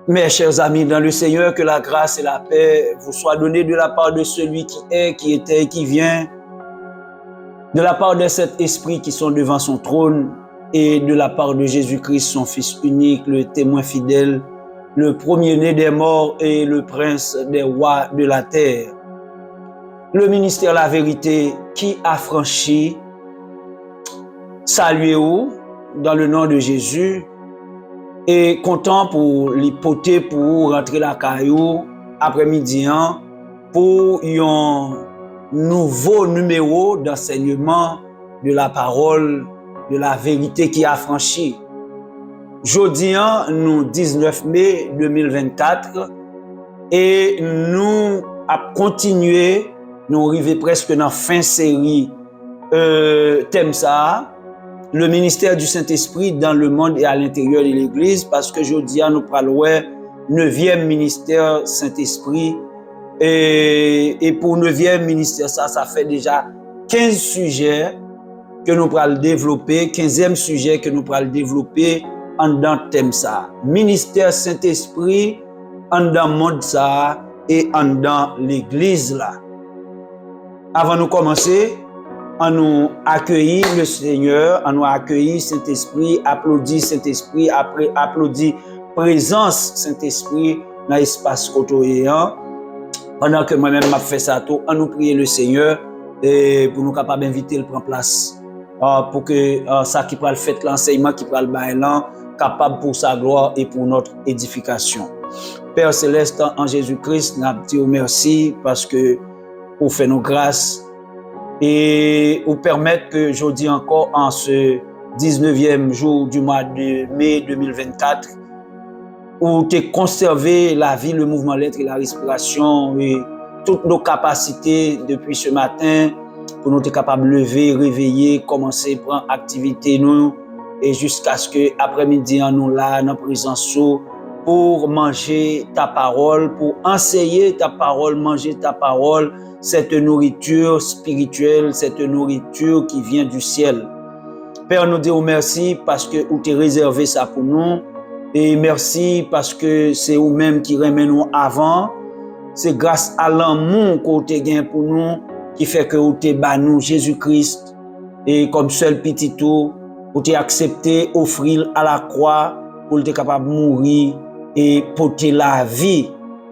Mes chers amis, dans le Seigneur, que la grâce et la paix vous soient données de la part de celui qui est, qui était et qui vient, de la part de cet esprit qui sont devant son trône et de la part de Jésus-Christ, son Fils unique, le témoin fidèle, le premier-né des morts et le prince des rois de la terre. Le ministère La Vérité qui a franchi, saluez-vous dans le nom de Jésus et content pour l'hypothèse pour rentrer la caillou après-midi pour un nouveau numéro d'enseignement de la parole de la vérité qui a franchi. Jeudi, nous 19 mai 2024 et nous avons continué, nous arrivons presque dans la fin série thème ça, le ministère du Saint-Esprit dans le monde et à l'intérieur de l'Église, parce que jeudi, nous parlons 9e ministère Saint-Esprit. Et pour 9e ministère, ça fait déjà 15 sujets que nous pourrons développer, 15e sujet que nous pourrons développer en dans le thème ça. Ministère Saint-Esprit en dans le monde ça et en dans l'Église là. Avant de commencer, on nous accueillit le Seigneur, on nous accueillit Saint-Esprit, applaudit Saint-Esprit, après applaudit présence Saint-Esprit dans l'espace côtoyant. Pendant que moi-même m'a fait ça tout, on nous prie le Seigneur et pour nous capables d'inviter le prendre place pour que ça qui pourra le fait l'enseignement qui pourra le bailler capable pour sa gloire et pour notre édification. Père céleste en Jésus-Christ, nous disons merci parce que vous faites nos grâces et vous permettre que aujourd'hui encore en ce 19e jour du mois de mai 2024 où tu as conservé la vie, le mouvement, l'être et la respiration et toutes nos capacités depuis ce matin pour nous être capables de lever, réveiller, commencer à prendre activité nous et jusqu'à ce que après-midi nous là dans présence pour manger ta parole, pour enseigner ta parole, manger ta parole, cette nourriture spirituelle, cette nourriture qui vient du ciel. Père, nous disons merci parce que vous t'es réservé ça pour nous. Et merci parce que c'est vous-même qui remet nous avant. C'est grâce à l'amour que vous avez gagné pour nous qui fait que vous avez bâti nous Jésus-Christ. Et comme seul petit tout, vous avez accepté offrir à la croix pour être capable de mourir et porter la vie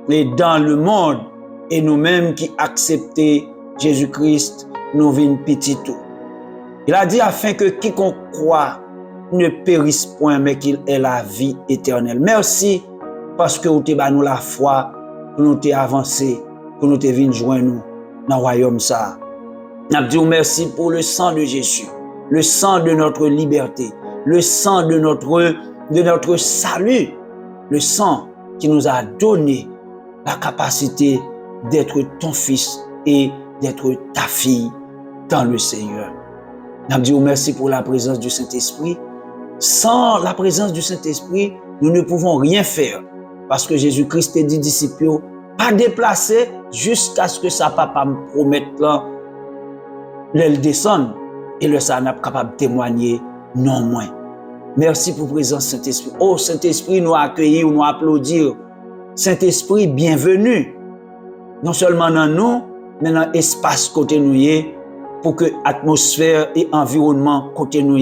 et dans le monde. Et nous-mêmes qui acceptons Jésus-Christ, nous venons petit tout. Il a dit afin que quiconque croit ne périsse point, mais qu'il ait la vie éternelle. Merci parce que vous avez donné nous la foi, que nous avons avancé, que nous avons venu joindre nous dans le royaume ça. Nous disons merci pour le sang de Jésus, le sang de notre liberté, le sang de notre salut, le sang qui nous a donné la capacité d'être ton fils et d'être ta fille dans le Seigneur. Nous disons merci pour la présence du Saint-Esprit. Sans la présence du Saint-Esprit, nous ne pouvons rien faire. Parce que Jésus-Christ a dit disciples, pas déplacer jusqu'à ce que sa papa me promette là, l'elle descende et le ça n'a pas capable de témoigner non moins. Merci pour la présence du Saint-Esprit. Oh Saint-Esprit, nous accueillir, nous applaudir. Saint-Esprit, bienvenue. Non seulement dans nous, mais dans l'espace côté nous pour que l'atmosphère et l'environnement côté nous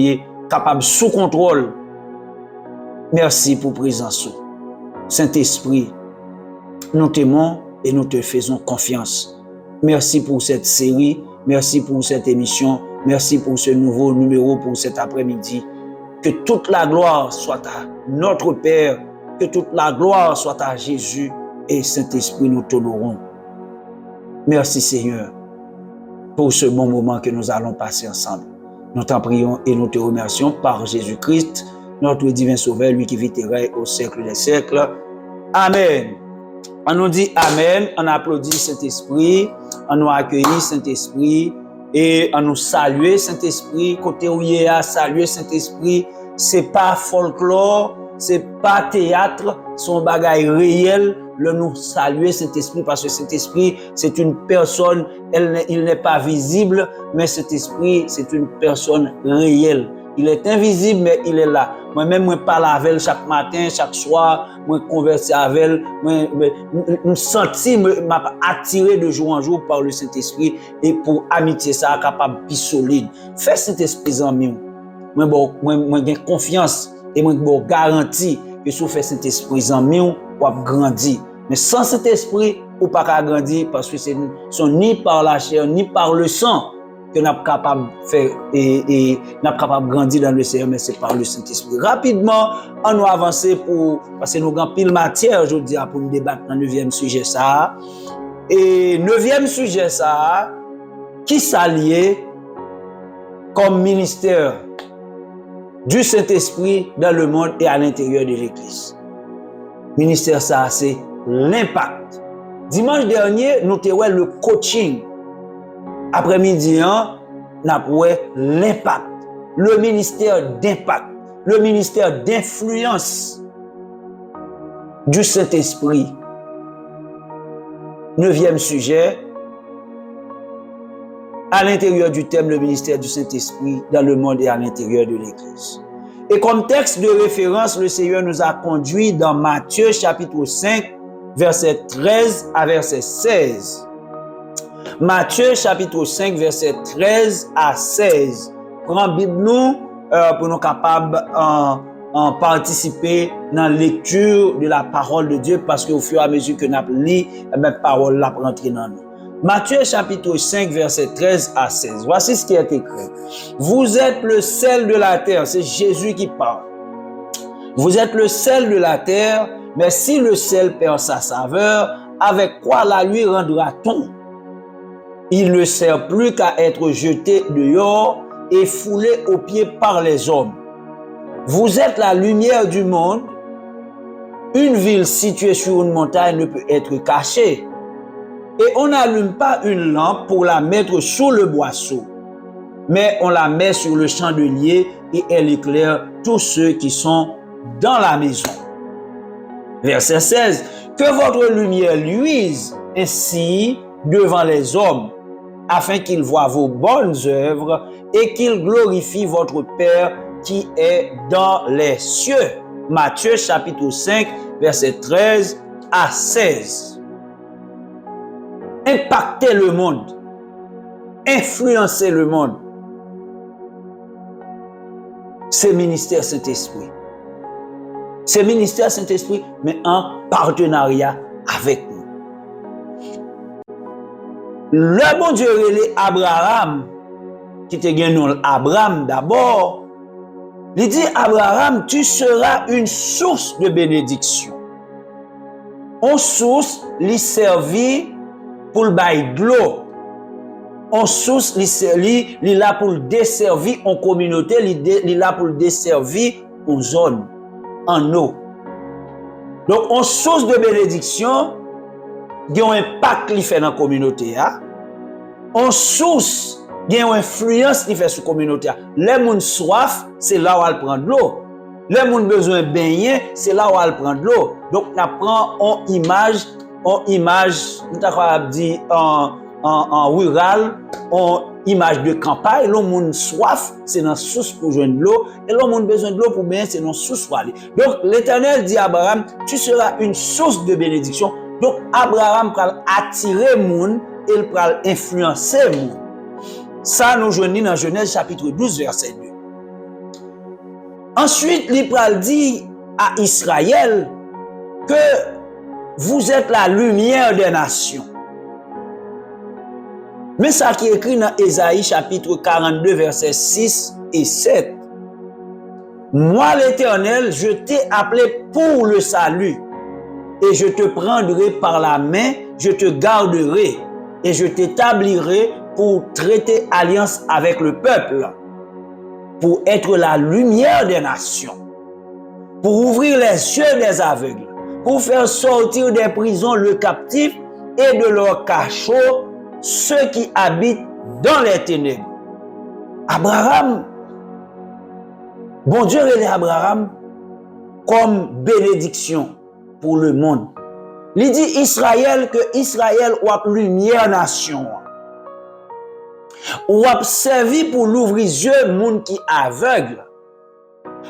capable sous contrôle. Merci pour présence. Saint-Esprit, nous t'aimons et nous te faisons confiance. Merci pour cette série, merci pour cette émission, merci pour ce nouveau numéro pour cet après-midi. Que toute la gloire soit à notre Père, que toute la gloire soit à Jésus et Saint-Esprit, nous t'honorons. Merci Seigneur pour ce bon moment que nous allons passer ensemble. Nous t'en prions et nous te remercions par Jésus-Christ, notre divin Sauveur, lui qui vit et règne au siècle des siècles. Amen. On nous dit Amen, on applaudit Saint-Esprit, on nous accueillit Saint-Esprit et on nous salue Saint-Esprit. Côté où il y a saluer Saint-Esprit, c'est pas folklore, c'est pas théâtre, son bagage réel. Le nous saluer Saint-Esprit parce que Saint-Esprit, c'est une personne, il n'est pas visible, mais cet esprit, c'est une personne réelle. Il est invisible, mais il est là. Moi-même, moi parle avec elle chaque matin, chaque soir, moi converse avec elle, moi senti, m'a attiré de jour en jour par le Saint-Esprit et pour amitié ça capable plus solide. Fais Saint-Esprit en moi. Moi j'ai confiance et moi garantie que si vous faites Saint-Esprit en moi, vous avez grandi. Mais sans cet esprit, vous pas grandir parce que c'est ni par la chair ni par le sang que nous sommes capables de faire et nous sommes capables de grandir dans le Seigneur, mais c'est par le Saint-Esprit. Rapidement, on nous avancer parce que nous avons pile matière aujourd'hui pour nous débattre dans le 9e sujet ça. Et 9e sujet ça, qui s'allie comme ministère du Saint-Esprit dans le monde et à l'intérieur de l'Église. Ministère ça, c'est l'impact. Dimanche dernier, nous avons vu le coaching. Après-midi, nous avons vu l'impact. Le ministère d'impact. Le ministère d'influence du Saint-Esprit. 9e sujet. À l'intérieur du thème, le ministère du Saint-Esprit dans le monde et à l'intérieur de l'Église. Et comme texte de référence, le Seigneur nous a conduit dans Matthieu chapitre 5, verset 13 à verset 16. Matthieu chapitre 5, verset 13 à 16. Prends Bible nous pour nous capables en participer dans la lecture de la parole de Dieu parce qu'au fur et à mesure que nous lisons, la parole la rentrer dans nous. Matthieu chapitre 5, verset 13 à 16. Voici ce qui est écrit. Vous êtes le sel de la terre. C'est Jésus qui parle. Vous êtes le sel de la terre, mais si le sel perd sa saveur, avec quoi la lui rendra-t-on? Il ne sert plus qu'à être jeté dehors et foulé aux pieds par les hommes. Vous êtes la lumière du monde. Une ville située sur une montagne ne peut être cachée. Et on n'allume pas une lampe pour la mettre sous le boisseau, mais on la met sur le chandelier et elle éclaire tous ceux qui sont dans la maison. Verset 16. Que votre lumière luise ainsi devant les hommes, afin qu'ils voient vos bonnes œuvres et qu'ils glorifient votre Père qui est dans les cieux. Matthieu chapitre 5, verset 13 à 16. Impacter le monde, influencer le monde, c'est ministère Saint-Esprit. C'est ministère Saint-Esprit, mais en partenariat avec nous. Le bon Dieu relé Abraham, qui te gagne nom Abraham d'abord, il dit Abraham, tu seras une source de bénédiction. Une source lui servit pour le bail de l'eau. On source li là pour le desservir en communauté, li là pour le desservir en zone, en eau. Donc on source de bénédiction qui a un impact li fait dans la communauté. On source qui a une influence li fait sur la communauté. Les moun soif, c'est là où elle prend de l'eau. Les moun besoin de baigner, c'est là où elle prend de l'eau. Donc on prend en image, nous avons dit en rural, en image de campagne, l'homme moun soif, c'est dans source pour joindre de l'eau, et l'homme moun besoin de l'eau pour bien, c'est dans source pour aller. Donc l'Éternel dit à Abraham, tu seras une source de bénédiction. Donc Abraham va attirer moun et il va influencer moun. Ça nous joignons dans Genèse chapitre 12 verset 2. Ensuite, il va dire à Israël que vous êtes la lumière des nations. Mais ça qui est écrit dans Ésaïe chapitre 42 versets 6 et 7. Moi l'Éternel, je t'ai appelé pour le salut et je te prendrai par la main, je te garderai et je t'établirai pour traiter alliance avec le peuple, pour être la lumière des nations, pour ouvrir les yeux des aveugles, pour faire sortir des prisons le captif et de leur cachot ceux qui habitent dans les ténèbres. Abraham, bon Dieu relève Abraham comme bénédiction pour le monde. Il dit Israël que Israël ou lumière nation. Ou a servi pour l'ouvrir yeux monde qui aveugle.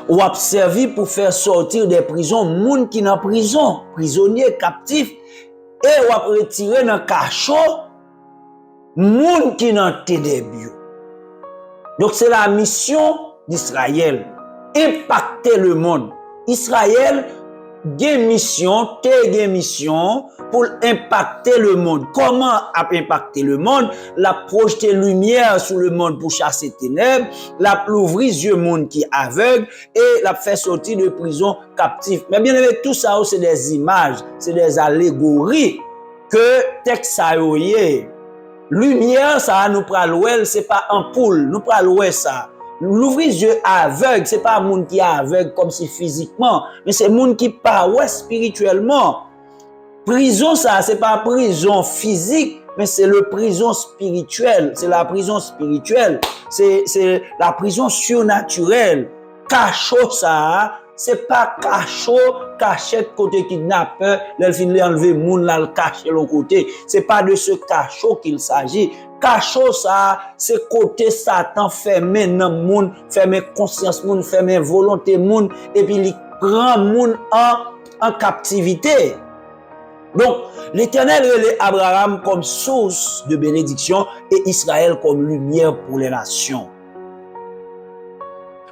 Ou a servi pour faire sortir des prisons moun qui dans prison, prisonniers captifs, et ou a retiré dans cachot moun qui dans ténèbres. Donc c'est la mission d'Israël, impacter le monde. Israël gen mission pour impacter le monde. Comment impacter le monde? La projeter lumière sur le monde pour chasser ténèbres, la ouvrir yeux monde qui aveugle et la faire sortir de prison captif. Mais bien aimé, tout ça c'est des images, c'est des allégories que texte ça yoye. Lumière ça nous pral ouel, c'est pas ampoule, nous pral ouel ça. L'ouvrir yeux aveugle, c'est pas un monde qui est aveugle comme si physiquement, mais c'est un monde qui pas ouais spirituellement. Prison ça, c'est pas prison physique, mais c'est le prison spirituel, c'est la prison spirituelle, c'est la prison surnaturelle. Cachot ça, c'est pas cachot, cachette côté kidnappeur, l'elle fin enlever moun là le cacher l'autre côté. C'est pas de ce cachot qu'il s'agit. Cachot ça, c'est côté Satan fermé dans moun, fermé conscience moun, fermé volonté moun et puis il prend moun en captivité. Donc, l'Éternel relève Abraham comme source de bénédiction et Israël comme lumière pour les nations.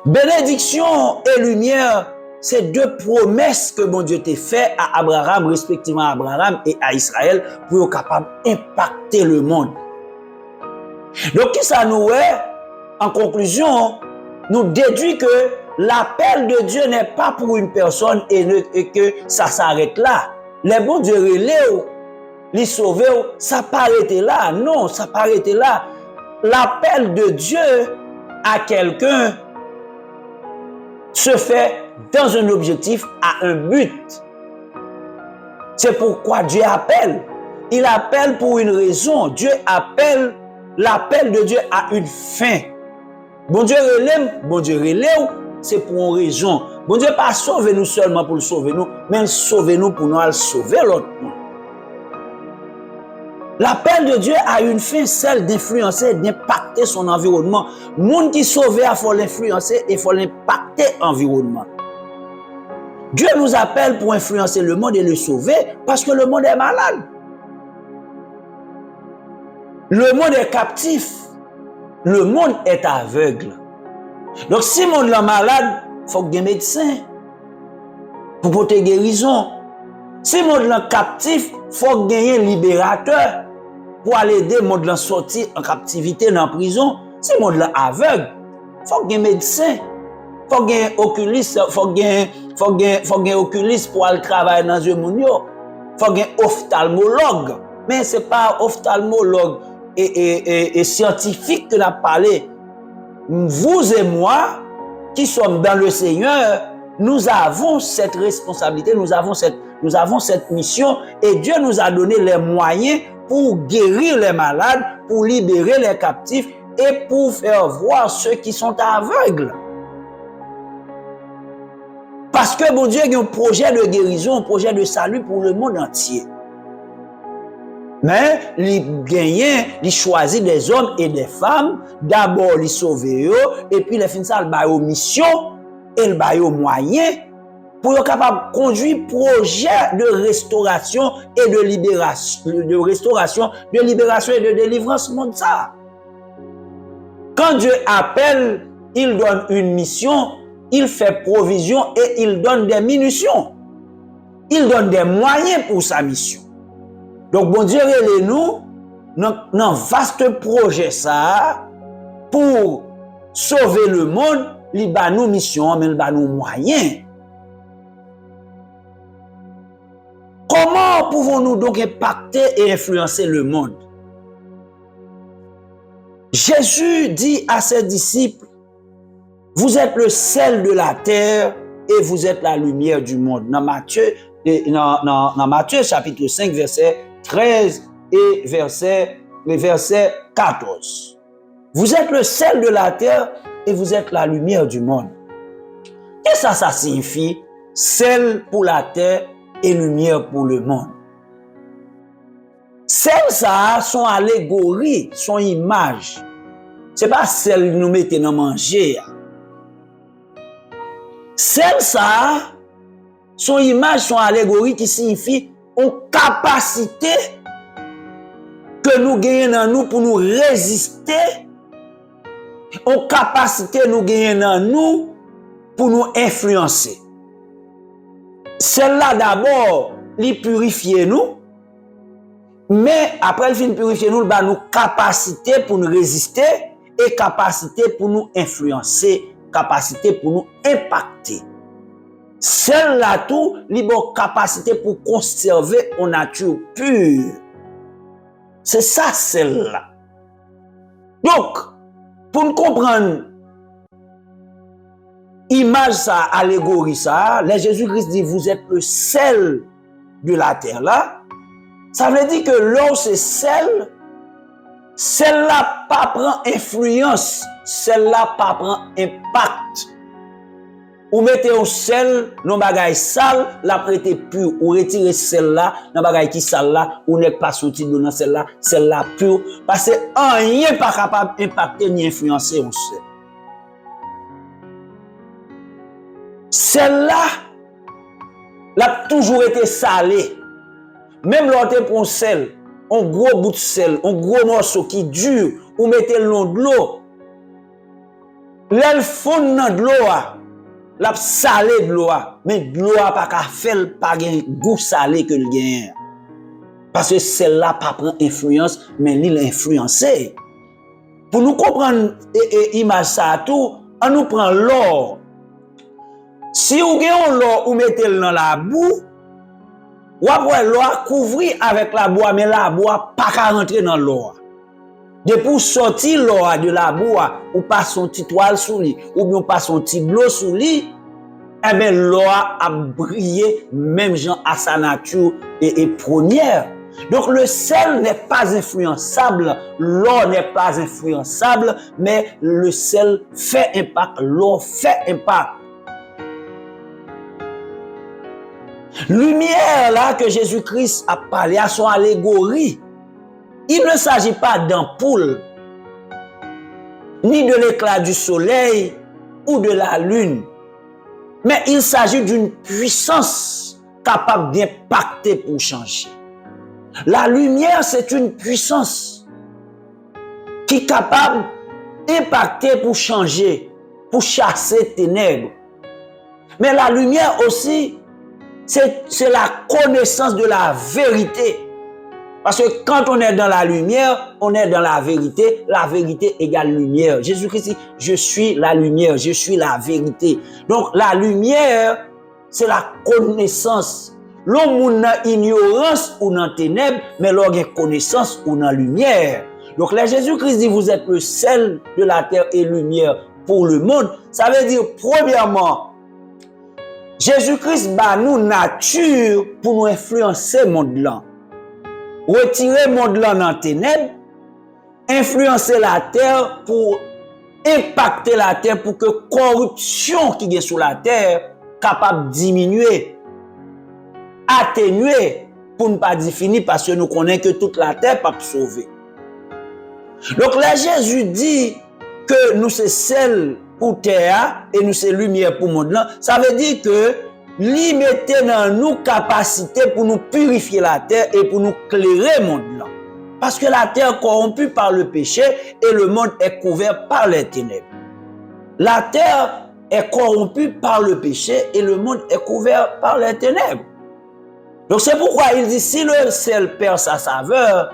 Bénédiction et lumière, c'est deux promesses que mon Dieu t'a fait à Abraham, respectivement à Abraham et à Israël, pour être capable d'impacter le monde. Donc, qu'est-ce que ça nous est? En conclusion, nous déduit que l'appel de Dieu n'est pas pour une personne et que ça s'arrête là. Les bons Dieu relèvent, les sauver, ça pas arrêté là. Non, ça pas arrêté là. L'appel de Dieu à quelqu'un se fait dans un objectif, à un but. C'est pourquoi Dieu appelle. Il appelle pour une raison. Dieu appelle, l'appel de Dieu a une fin. Bon Dieu relève, c'est pour une raison. Bon Dieu pas sauver nous seulement pour le sauver nous, mais sauver nous pour nous sauver l'autre. L'appel de Dieu a une fin, celle d'influencer, d'impacter son environnement. Monde qui sauve, il faut l'influencer et il faut l'impacter l'environnement. Dieu nous appelle pour influencer le monde et le sauver parce que le monde est malade. Le monde est captif. Le monde est aveugle. Donc si le monde est malade, il faut qu'il y ait des médecins pour porter guérison. Si le monde est captif, il faut qu'il y ait un libérateur pour aller aider le monde à sortir en captivité dans la prison. Si le monde est aveugle, il faut qu'il y ait un médecin. Il faut qu'il y ait un oculiste, faut qu'il y ait un oculiste pour aller travailler dans les yeux. Il faut qu'il y ait un ophtalmologue. Mais ce n'est pas ophtalmologue et scientifique que nous avons parlé. Vous et moi, qui sommes dans le Seigneur, nous avons cette responsabilité, nous avons cette mission et Dieu nous a donné les moyens pour guérir les malades, pour libérer les captifs et pour faire voir ceux qui sont aveugles. Parce que mon Dieu a un projet de guérison, un projet de salut pour le monde entier. Mais il choisit des hommes et des femmes, d'abord il sauve eux, et puis il finit ça, il a une mission et il a un moyen pour être capable de conduire un projet de restauration et de libération, et de délivrance monde ça. Quand Dieu appelle, il donne une mission, il fait provision et il donne des munitions. Il donne des moyens pour sa mission. Donc, bon Dieu, nous dans un vaste projet ça pour sauver le monde, il va nous mission, mais il va nous moyens. Comment pouvons-nous donc impacter et influencer le monde? Jésus dit à ses disciples, vous êtes le sel de la terre et vous êtes la lumière du monde. Dans Matthieu chapitre 5, verset 13 et verset 14. Vous êtes le sel de la terre et vous êtes la lumière du monde. Qu'est-ce que ça signifie? Sel pour la terre et lumière pour le monde. Sel, ça, son allégorie, son image. C'est pas sel nous mettons dans manger. Sel ça, son image, son allégorie qui signifie une capacité que nous gagnons dans nous pour nous résister, une capacité nous gagnons dans nous pour nous influencer. Celle-là d'abord, il purifie nous, mais après il finit purifier nous, il a nous capacité pour nous résister et capacité pour nous influencer, capacité pour nous impacter. Celle-là tout, il a une capacité pour conserver une nature pure. C'est ça celle-là. Donc, pour nous comprendre image ça, allégorie ça, les Jésus-Christ dit vous êtes le sel de la terre là. Ça veut dire que l'eau c'est sel, celle-là pas prend influence, celle-là pas prend impact. Ou mettez au sel dans bagay sale, la prêter pur, ou retirer celle-là dans bagay qui sale là, ou n'est pas sorti de dans celle-là pure, parce que rien pas capable d'impacter ni influencer on sel. Celle-là, l'a toujours été salée. Même l'autre pour sel, un gros bout de sel, un gros morceau qui dure, ou mettez le long de l'eau. L'elle fond dans de l'eau, l'a salé de l'eau, mais de l'eau pas qu'à faire pas un goût salé que le gagne. Parce que celle-là pas prend influence, mais il influencé. Pour nous comprendre image ça tout, on nous prend l'or. Si vous avez l'eau ou mettez dans la boue, ou après l'eau couvrir avec la boue, mais la boue pas qu'à rentrer dans l'eau. Depuis sortir l'eau de la boue, ou pas son petit toile sous lui, ou bien pas son petit bleu sous lui, eh bien l'eau a brillé même genre à sa nature et première. Donc le sel n'est pas influençable, l'eau n'est pas influençable, mais le sel fait impact, l'eau fait impact. Lumière là que Jésus-Christ a parlé à son allégorie. Il ne s'agit pas d'ampoule, ni de l'éclat du soleil ou de la lune, mais il s'agit d'une puissance capable d'impacter pour changer. La lumière, c'est une puissance qui est capable d'impacter pour changer, pour chasser ténèbres. Mais la lumière aussi, c'est la connaissance de la vérité. Parce que quand on est dans la lumière, on est dans la vérité égale lumière. Jésus-Christ dit, je suis la lumière, je suis la vérité. Donc la lumière, c'est la connaissance. L'homme n'a ignorance ou n'a ténèbres, mais l'homme a connaissance ou n'a lumière. Donc là, Jésus-Christ dit, vous êtes le sel de la terre et lumière pour le monde. Ça veut dire, premièrement, Jésus-Christ bat nous nature pour nous influencer le monde là. Retirer le monde là dans les ténèbres, influencer la terre pour impacter la terre pour que la corruption qui est sur la terre capable de diminuer, atténuer, pour ne pas dire fini parce que nous connaissons que toute la terre pas sauver. Donc là, Jésus dit que nous sommes sel pour terre et nous sommes lumière pour le monde là. Ça veut dire que lui mettait dans nous capacité pour nous purifier la terre et pour nous clairer le monde là. Parce que la terre est corrompue par le péché et le monde est couvert par les ténèbres. La terre est corrompue par le péché et le monde est couvert par les ténèbres. Donc c'est pourquoi il dit, si le sel perd sa saveur,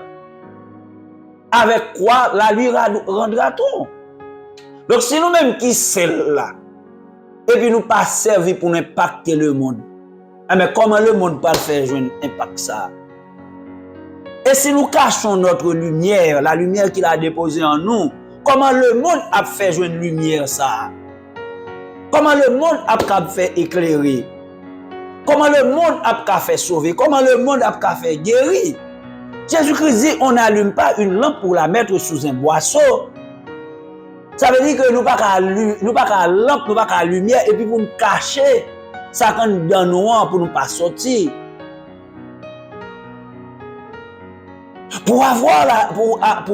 avec quoi la lui rendra-t-on? Donc si nous-mêmes qui sommes là, et puis nous pas servi pour impacter le monde, mais comment le monde peut faire jouer un impact ça? Et si nous cachons notre lumière, la lumière qu'il a déposée en nous, comment le monde a fait jouer une lumière ça? Comment le monde a fait éclairer? Comment le monde a fait sauver? Comment le monde a fait guérir? Jésus-Christ dit, on n'allume pas une lampe pour la mettre sous un boisseau. Ça veut dire que nous pas qu'à lampe, nous pas qu'à lumière, et puis pour nous cacher, ça quand dans noir pour nous pas sortir. Pour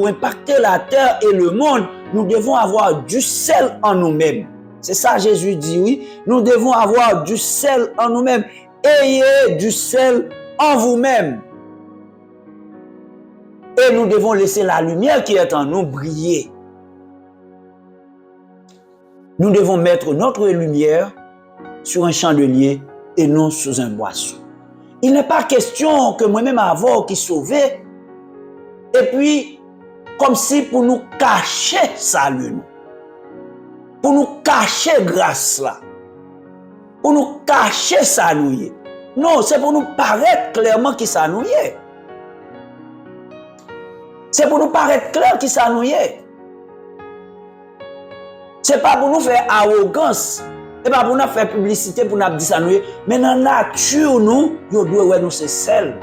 impacter la terre et le monde, nous devons avoir du sel en nous-mêmes. C'est ça Jésus dit, oui. Nous devons avoir du sel en nous-mêmes. Ayez du sel en vous-même. Et nous devons laisser la lumière qui est en nous briller. Nous devons mettre notre lumière sur un chandelier et non sous un boisseau. Il n'est pas question que moi-même avoir qui sauver et puis comme si pour nous cacher salut, pour nous cacher grâce là, pour nous cacher ça nous. Non, c'est pour nous paraître clairement qui ça nous est. C'est pour nous paraître clair qui ça nous est. C'est pas pour nous faire arrogance. Et pas pour nous faire publicité pour nous dire ça nous. Mais dans la nature, nous devons c'est sel.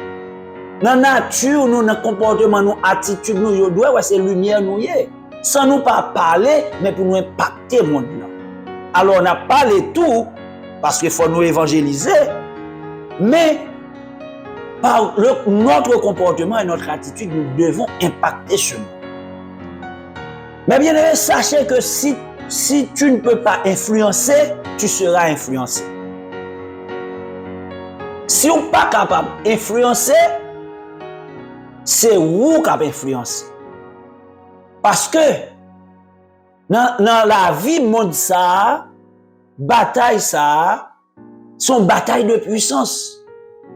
Dans la nature, nous, dans le comportement, nous, attitude, nous devons c'est lumière nous. Sans nous pas parler, mais pour nous impacter le monde. Alors, on a parlé tout, parce qu'il faut nous évangéliser, mais par notre comportement et notre attitude, nous devons impacter ce monde. Mais bien aimé, sachez que si tu ne peux pas influencer, tu seras influencé. Si on n'est pas capable d'influencer, c'est vous qui avez influencé. Parce que dans la vie monde ça, bataille ça, sont bataille de puissance.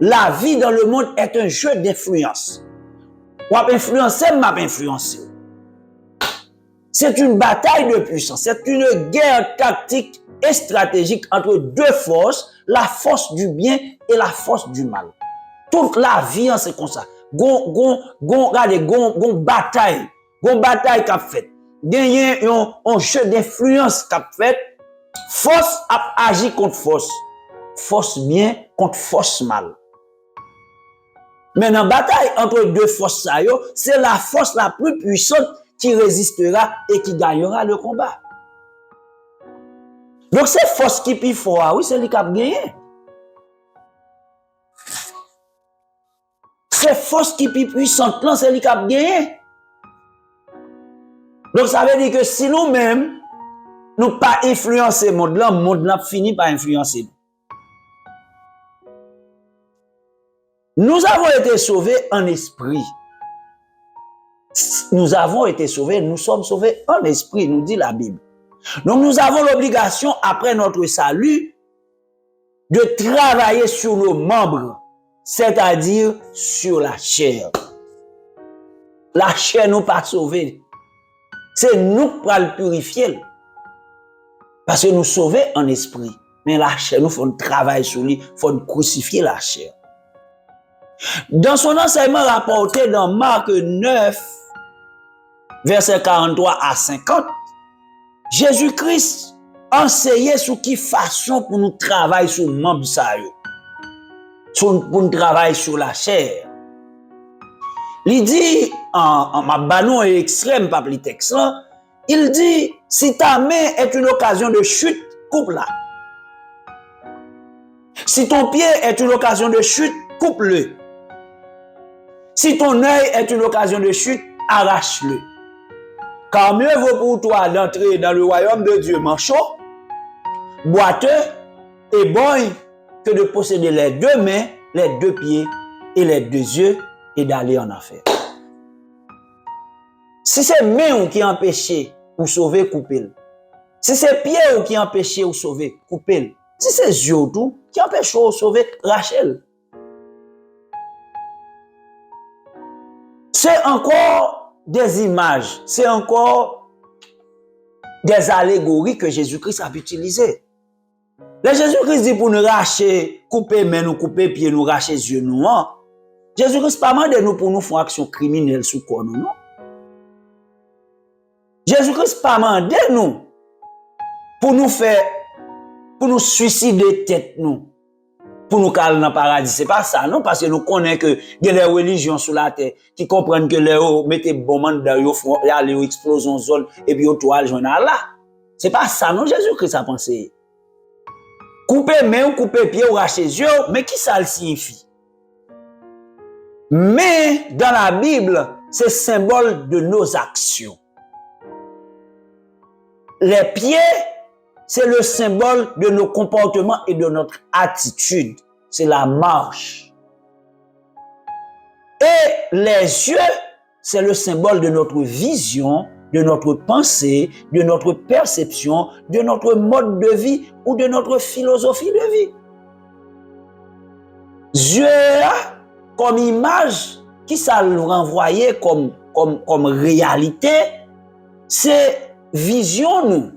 La vie dans le monde est un jeu d'influence. On va influencer, m'a influencé. C'est une bataille de puissance. C'est une guerre tactique et stratégique entre deux forces, la force du bien et la force du mal. Toute la vie, c'est comme ça. Gon bataille qu'a fait. Gagner un jeu d'influence qu'a fait. Force a agi contre force. Force bien contre force mal. Mais dans la bataille entre deux forces, c'est la force la plus puissante qui résistera et qui gagnera le combat. Donc c'est force qui est fort, oui, c'est lui qui a gagné. C'est force qui est puissante, là, c'est lui qui a gagné. Donc ça veut dire que si nous-mêmes, nous pas influencer le monde là finit par influencer nous. Nous avons été sauvés en esprit. Nous avons été sauvés, nous sommes sauvés en esprit, nous dit la Bible. Donc nous avons l'obligation, après notre salut, de travailler sur nos membres, c'est-à-dire sur la chair. La chair nous pas sauvée. C'est nous qui allons le purifier. Parce que nous sauvés en esprit. Mais la chair, nous faisons travail sur lui, il faut crucifier la chair. Dans son enseignement rapporté dans Marc 9, versets 43 à 50, Jésus-Christ enseignait sur quelle façon pour nous travailler sur le membre pour nous travailler sur la chair. Il dit, en ma banon et extrême, pas plus texte, il dit, si ta main est une occasion de chute, coupe-la. Si ton pied est une occasion de chute, coupe-le. Si ton œil est une occasion de chute, arrache-le. Car mieux vaut pour toi d'entrer dans le royaume de Dieu manchot, boiteux et bon que de posséder les deux mains, les deux pieds et les deux yeux et d'aller en enfer. Si c'est main qui empêche ou sauver, coupez-le. Si c'est pied qui empêche ou sauver, coupez-le. Si c'est yeux tout qui empêche ou sauver, rachez-le. C'est encore des images, c'est encore des allégories que Jésus-Christ a utilisées. Le Jésus-Christ dit pour nous racher, couper main, nous couper pied, nous racher yeux, nous. Jésus-Christ pas demandé nous pour nous faire action criminelle sous quoi nous, non? Jésus-Christ pas demandé nous pour nous suicider tête nous. Pour nous caler dans le paradis. C'est pas ça, non? Parce que nous connaissons que il y a des religions sur la terre qui comprennent que les hauts mettez bon monde dans yo font aller explosion zone et puis au toile joindre là. C'est pas ça, non? Jésus-Christ a pensé. Couper main ou couper pied ou racher yeux, mais qui ça le signifie? Mais dans la Bible, c'est symbole de nos actions. Les pieds, c'est le symbole de nos comportements et de notre attitude. C'est la marche. Et les yeux, c'est le symbole de notre vision, de notre pensée, de notre perception, de notre mode de vie ou de notre philosophie de vie. Yeux comme image, qui ça le renvoyait comme réalité, c'est vision nous,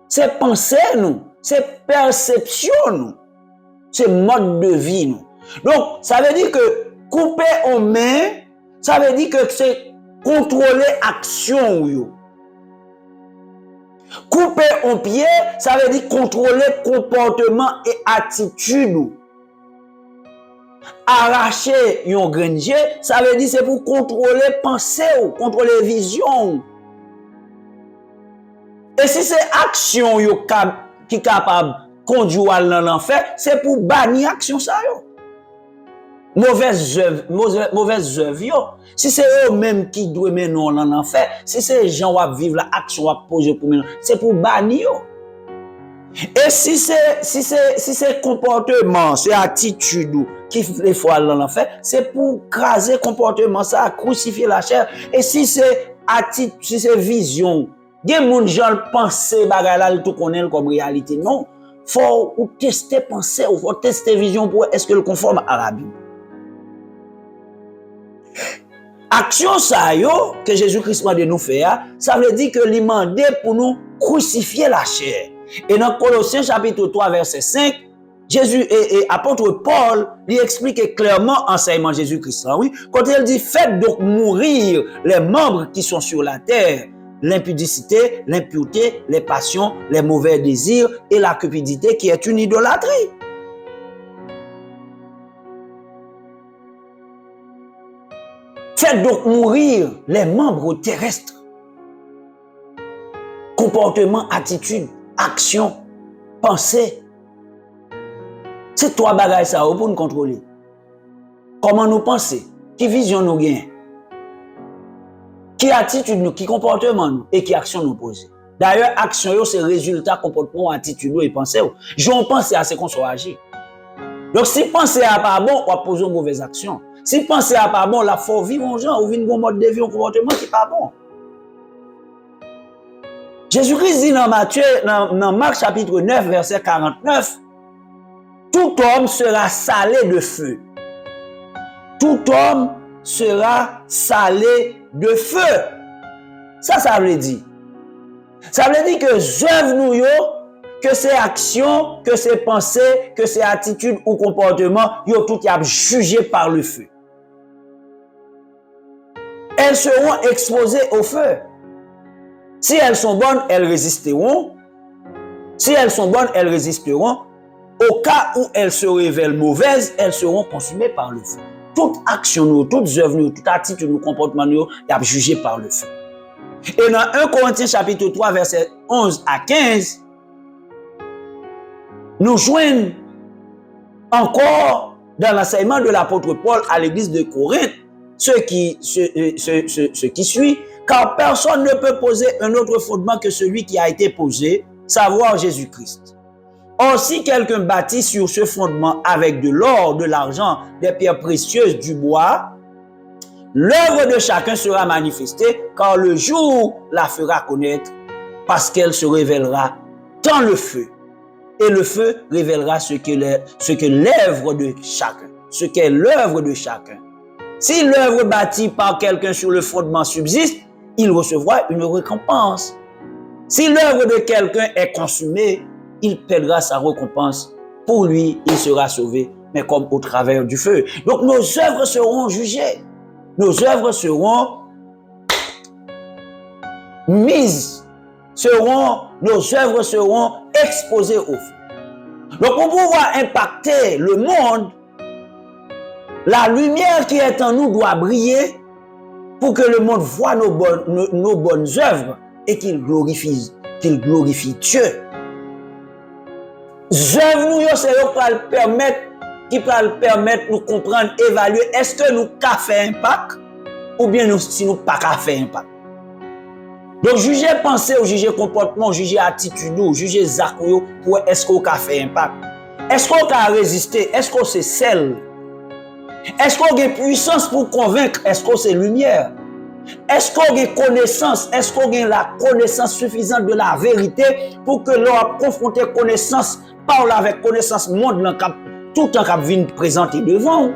c'est pensée nous, c'est perception nous, c'est mode de vie nous. Donc, ça veut dire que couper en main, ça veut dire que c'est contrôler action yo. Couper en pied, ça veut dire contrôler comportement et attitude. Arracher yon grenje, ça veut dire c'est pour contrôler pensée ou contrôler vision. Et si c'est action yo qui capable conduire dans l'enfer, c'est pour bannir action ça yo. Mauvaise œuvre yo. Si c'est eux-mêmes qui doivent mener dans l'enfer, si c'est les gens qui vivent l'action qui poser pour mener, c'est pour bannir yo. Et si c'est comportement, c'est attitude qui les fois dans l'enfer, c'est pour craser comportement ça, crucifier la chair. Et si c'est attitude, si c'est vision, des gens penser bagay là tout connaît comme réalité. Non, faut ou tester pensée, ou faut tester vision pour est-ce que le conforme à la Bible. Action ça yo que Jésus-Christ m'a de nous faire, ça veut dire que il m'a demandé pour nous crucifier la chair. Et dans Colossiens chapitre 3 verset 5, Jésus et apôtre Paul lui explique clairement enseignement de Jésus-Christ. Oui, quand il dit faites donc mourir les membres qui sont sur la terre, l'impudicité, l'impureté, les passions, les mauvais désirs et la cupidité qui est une idolâtrie. Faites donc mourir les membres terrestres. Comportement, attitude, action, pensée. C'est trois bagages ça pour nous contrôler. Comment nous penser, qui vision nous gagne, qui attitude nous, qui comportement nous et qui action nous poser. D'ailleurs, action c'est résultat, comportement, attitude et pensée. J'en pense à ce qu'on soit agi. Donc si penser à pas bon, on va poser une mauvaise action. Si penser à pas bon, là faut vivre en gens ou vivre un mode de vie, un comportement qui pas bon. Jésus-Christ dit dans Marc chapitre 9 verset 49, tout homme sera salé de feu. Tout homme sera salé de feu. Ça veut dire. Ça veut dire que œuvre nous yo, que c'est action, que c'est pensée, que c'est attitude ou comportement, yo tout y a jugé par le feu. Elles seront exposées au feu. Si elles sont bonnes, elles résisteront. Si elles sont bonnes, elles résisteront. Au cas où elles se révèlent mauvaises, elles seront consumées par le feu. Toute action, toute œuvre, toute attitude, tout comportement, il y a jugé par le feu. Et dans 1 Corinthiens chapitre 3, verset 11 à 15, nous joignons encore dans l'enseignement de l'apôtre Paul à l'église de Corinthe, ce qui suit, car personne ne peut poser un autre fondement que celui qui a été posé, savoir Jésus-Christ. Or, si quelqu'un bâtit sur ce fondement avec de l'or, de l'argent, des pierres précieuses, du bois, l'œuvre de chacun sera manifestée, car le jour la fera connaître, parce qu'elle se révélera dans le feu. Et le feu révélera ce que l'œuvre de chacun, ce qu'est l'œuvre de chacun. Si l'œuvre bâtie par quelqu'un sur le fondement subsiste, il recevra une récompense. Si l'œuvre de quelqu'un est consumée, il perdra sa récompense. Pour lui, il sera sauvé, mais comme au travers du feu. Donc nos œuvres seront jugées. Nos œuvres seront mises. Nos œuvres seront exposées au feu. Donc pour pouvoir impacter le monde, la lumière qui est en nous doit briller pour que le monde voit nos bonnes œuvres et qu'il glorifie Dieu. Œuvres nous, c'est qui peut le permettre de nous comprendre, évaluer, est-ce que nous avons fait impact ou bien si nous n'avons pas fait impact. Donc, juger pensée, ou juger comportement, ou juger attitude, ou juger zak pour est-ce qu'on a fait impact. Est-ce qu'on a résisté? Est-ce qu'on c'est sel? Est-ce qu'on a puissance pour convaincre? Est-ce qu'on c'est lumière? Est-ce qu'on a connaissance? Est-ce qu'on a la connaissance suffisante de la vérité pour que l'on a confronté connaissance, parle avec connaissance monde tout le temps qu'on vient présenter devant?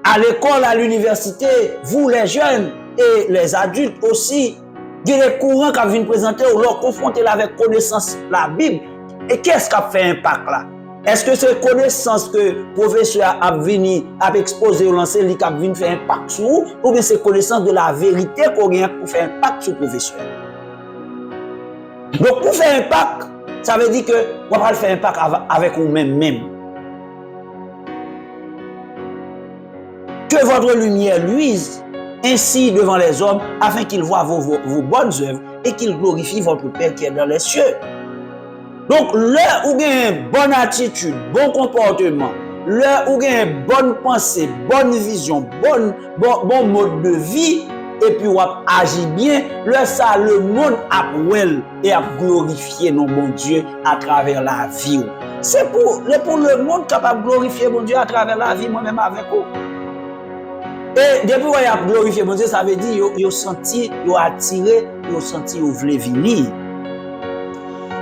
À l'école, à l'université, vous les jeunes et les adultes aussi, il y a des courants qui viennent présenter ou leur confronter avec connaissance la Bible. Et qu'est-ce qui a fait impact là? Est-ce que c'est connaissance que le professeur a venu, a exposé ou lancé, qui a venu faire impact sur vous, ou bien c'est connaissance de la vérité qu'on a pour faire impact sur le professeur? Donc pour faire impact, ça veut dire que on va faire impact avec vous-même même. Que votre lumière luise ainsi devant les hommes, afin qu'ils voient vos bonnes œuvres et qu'ils glorifient votre Père qui est dans les cieux. Donc, là où il y a une bonne attitude, bon comportement, là où il y a une bonne pensée, bonne vision, bon mode de vie, et puis on agit bien, là ça, le monde a et a glorifié nos bons Dieu à travers la vie. C'est pour le monde capable de glorifier mon Dieu à travers la vie, moi-même avec vous. Et depuis qu'on a glorifié mon Dieu, ça veut dire qu'ils ont senti, ils ont attiré, ils ont senti, ils voulaient venir.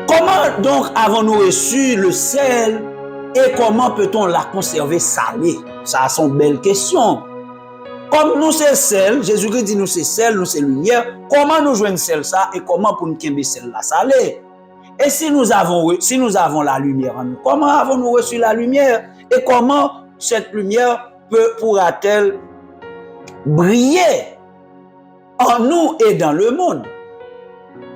Comment donc avons-nous reçu le sel et comment peut-on la conserver salée? Ça, c'est une belle question. Comme nous c'est sel, Jésus-Christ dit nous c'est sel, nous c'est lumière, comment nous jouons sel ça et comment pour nous qu'aimer sel la salée? Et si nous avons la lumière en nous, comment avons-nous reçu la lumière et comment cette lumière pourra-t-elle briller en nous et dans le monde?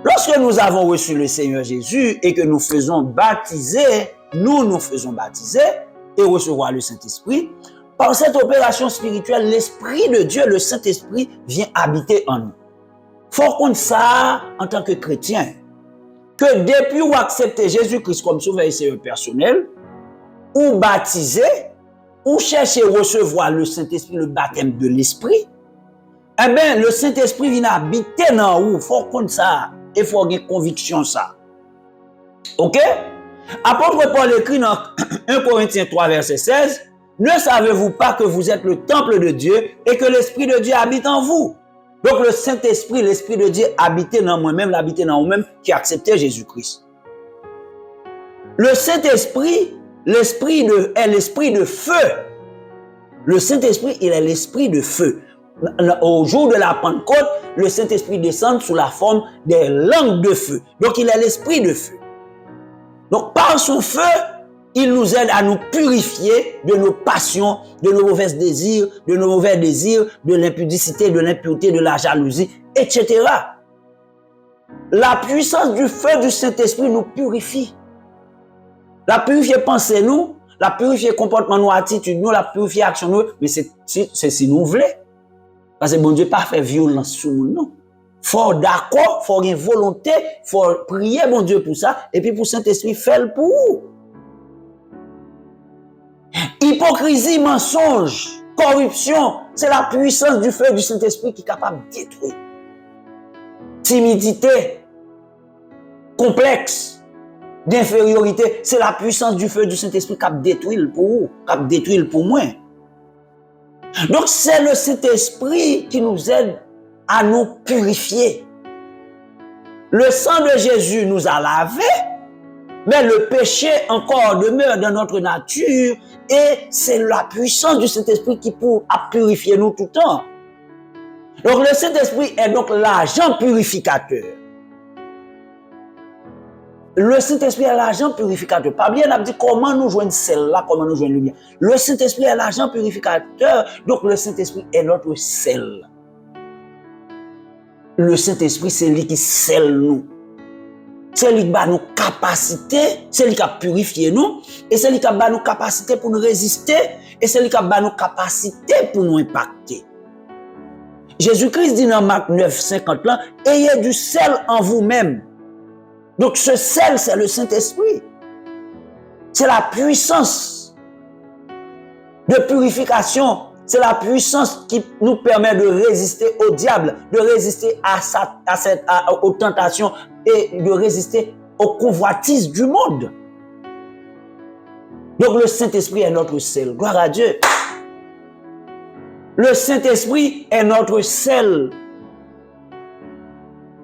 Lorsque nous avons reçu le Seigneur Jésus et que nous faisons baptiser, nous faisons baptiser et recevoir le Saint-Esprit, par cette opération spirituelle, l'Esprit de Dieu, le Saint-Esprit, vient habiter en nous. Faut qu'on ça en tant que chrétien, que depuis vous acceptez Jésus-Christ comme sauveur et Seigneur personnel, ou baptisé, ou cherchez à recevoir le Saint-Esprit, le baptême de l'Esprit, eh bien, le Saint-Esprit vient habiter dans vous. Faut qu'on ça. Il faut avoir une conviction ça. Ok? Apôtre Paul écrit dans 1 Corinthiens 3, verset 16, ne savez-vous pas que vous êtes le temple de Dieu et que l'Esprit de Dieu habite en vous? Donc le Saint-Esprit, l'Esprit de Dieu habite dans moi-même, l'habite dans vous-même qui acceptait Jésus-Christ. Le Saint-Esprit, est l'Esprit de feu. Le Saint-Esprit, il est l'Esprit de feu. Au jour de la Pentecôte, le Saint-Esprit descend sous la forme des langues de feu. Donc, il est l'Esprit de feu. Donc, par son feu, il nous aide à nous purifier de nos passions, de nos mauvais désirs, de l'impudicité, de l'impureté, de la jalousie, etc. La puissance du feu du Saint-Esprit nous purifie. La purifier pensée nous, la purifier comportement nous, attitude nous, la purifier action nous, mais c'est si nous voulons. Parce que bon Dieu pas fait violence sur nous, non. Faut d'accord, faut une volonté, faut prier bon Dieu pour ça, et puis pour Saint-Esprit faire pour vous. Hypocrisie, mensonge, corruption, c'est la puissance du feu du Saint-Esprit qui est capable de détruire. Timidité, complexe, d'infériorité, c'est la puissance du feu du Saint-Esprit qui a détruit pour vous, qui a détruit pour moi. Donc c'est le Saint-Esprit qui nous aide à nous purifier. Le sang de Jésus nous a lavés, mais le péché encore demeure dans notre nature et c'est la puissance du Saint-Esprit qui peut purifier nous tout le temps. Donc le Saint-Esprit est donc l'agent purificateur. Le Saint-Esprit est l'agent purificateur. Pas bien, on a dit comment nous joignons celle-là, comment nous joignons lumière. Le Saint-Esprit est l'agent purificateur, donc le Saint-Esprit est notre sel. Le Saint-Esprit, c'est lui qui scelle nous. C'est lui qui a nos capacités, c'est lui qui a purifié nous, et c'est lui qui a nos capacités pour nous résister, et c'est lui qui a nos capacités pour nous impacter. Jésus-Christ dit dans Marc 9, 50 là, ayez du sel en vous-même. Donc ce sel, c'est le Saint-Esprit. C'est la puissance de purification. C'est la puissance qui nous permet de résister au diable, de résister aux tentations et de résister aux convoitises du monde. Donc le Saint-Esprit est notre sel. Gloire à Dieu. Le Saint-Esprit est notre sel.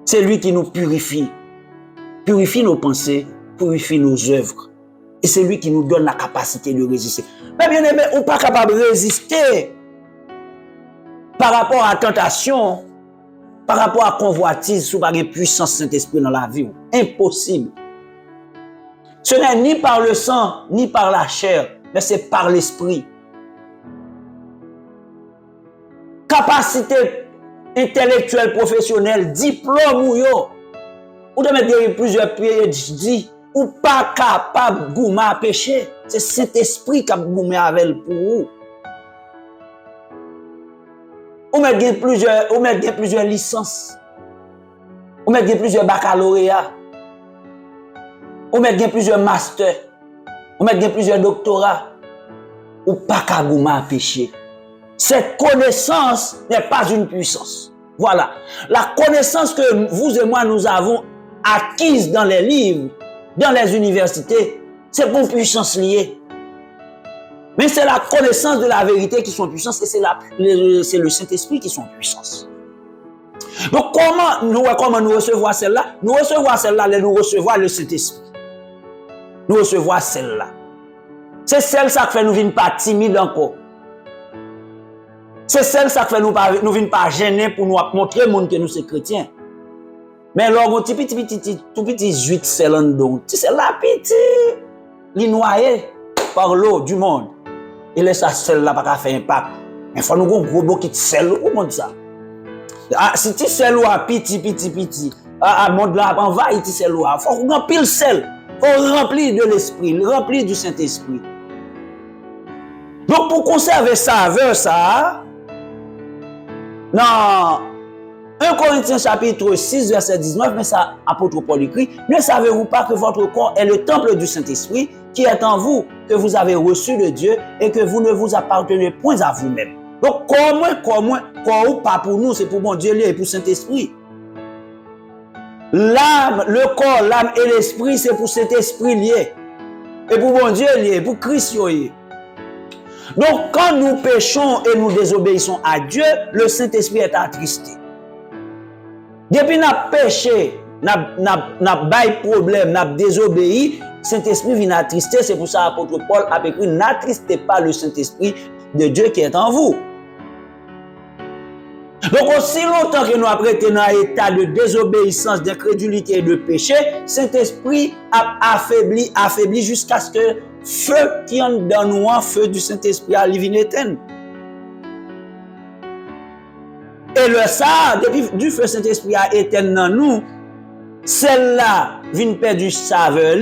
C'est lui qui nous purifie. Purifie nos pensées, purifie nos œuvres. Et c'est lui qui nous donne la capacité de résister. Mais bien aimé, on n'est pas capable de résister par rapport à la tentation, par rapport à la convoitise, sous la puissance Saint-Esprit dans la vie. Impossible. Ce n'est ni par le sang, ni par la chair, mais c'est par l'esprit. Capacité intellectuelle, professionnelle, diplôme ou de mettre plusieurs PhD, ou pas capable de goumer à pécher. C'est cet esprit qui a goumé avec pour vous. Ou mettre plusieurs licences. Ou mettre plusieurs baccalauréats. Ou mettre plusieurs masters. Ou mettre plusieurs doctorats. Ou pas capable de goumer à pécher. Cette connaissance n'est pas une puissance. Voilà. La connaissance que vous et moi nous avons acquise dans les livres, dans les universités, c'est pour puissance liée. Mais c'est la connaissance de la vérité qui sont puissance et c'est le Saint-Esprit qui sont puissance. Donc comment nous recevons celle-là? Nous recevons celle-là, nous recevons le Saint-Esprit. Nous recevons celle-là. C'est celle-là qui fait nous venir pas timides encore. C'est celle-là qui fait nous venir pas gênés pour nous montrer au monde que nous sommes chrétiens. Mais lorsqu'on tout petit juit c'est l'andon, c'est la petite, li noyé par l'eau du monde. Et laisse ça celle-là pas faire impact. Il faut nous un gros bloc qui sel ou monde ça. Si tu sel ou petit, monde là envahit tu sel ou faut remplir le sel, faut remplir de l'esprit, remplir du Saint-Esprit. Donc pour conserver saveur ça, non 1 Corinthiens chapitre 6 verset 19, mais ça apôtre Paul écrit, ne savez-vous pas que votre corps est le temple du Saint-Esprit qui est en vous, que vous avez reçu de Dieu et que vous ne vous appartenez point à vous-même. Donc corps ou pas pour nous, c'est pour mon Dieu et pour Saint-Esprit. L'âme, le corps, l'âme et l'esprit, c'est pour cet esprit lié. Et pour mon Dieu lié, pour Christ lié. Donc quand nous péchons et nous désobéissons à Dieu, le Saint-Esprit est attristé. Depuis n'a péché, n'a bail problème, n'a désobéi, Saint-Esprit vient attrister. C'est pour ça l'apôtre Paul a écrit, n'attristez pas le Saint-Esprit de Dieu qui est en vous. Donc aussi longtemps que nous avons été dans un état de désobéissance, d'incrédulité et de péché, Saint-Esprit a affaibli jusqu'à ce que feu qui en dans nous, feu du Saint-Esprit à l'ivine éteinte. Et le ça, depuis du feu Saint-Esprit a éteint dans nous, celle-là vient perdre saveur,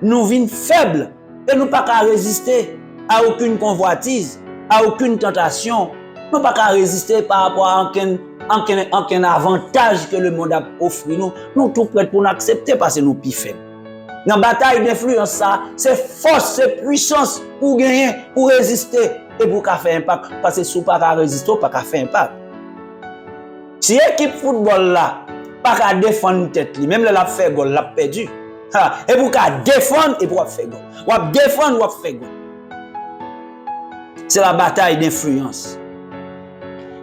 nous vient faibles et nous pas qu'à résister à aucune convoitise, à aucune tentation, nous pas qu'à résister par rapport à aucun avantage que le monde a offert nous. Nous tout prêts pour l'accepter parce que nous plus faibles. Dans la bataille d'influence, ça, c'est force, c'est puissance pour gagner, pour résister et pour faire impact. Parce que si vous ne pouvez pas résister, vous ne pouvez pas faire impact. Si l'équipe football là, pas qu'à défendre tête, même là, fait goal, l'a perdu. Et pour qu'à défendre, et pour faire goal. Ou défendre, ou faire goal. C'est la bataille d'influence.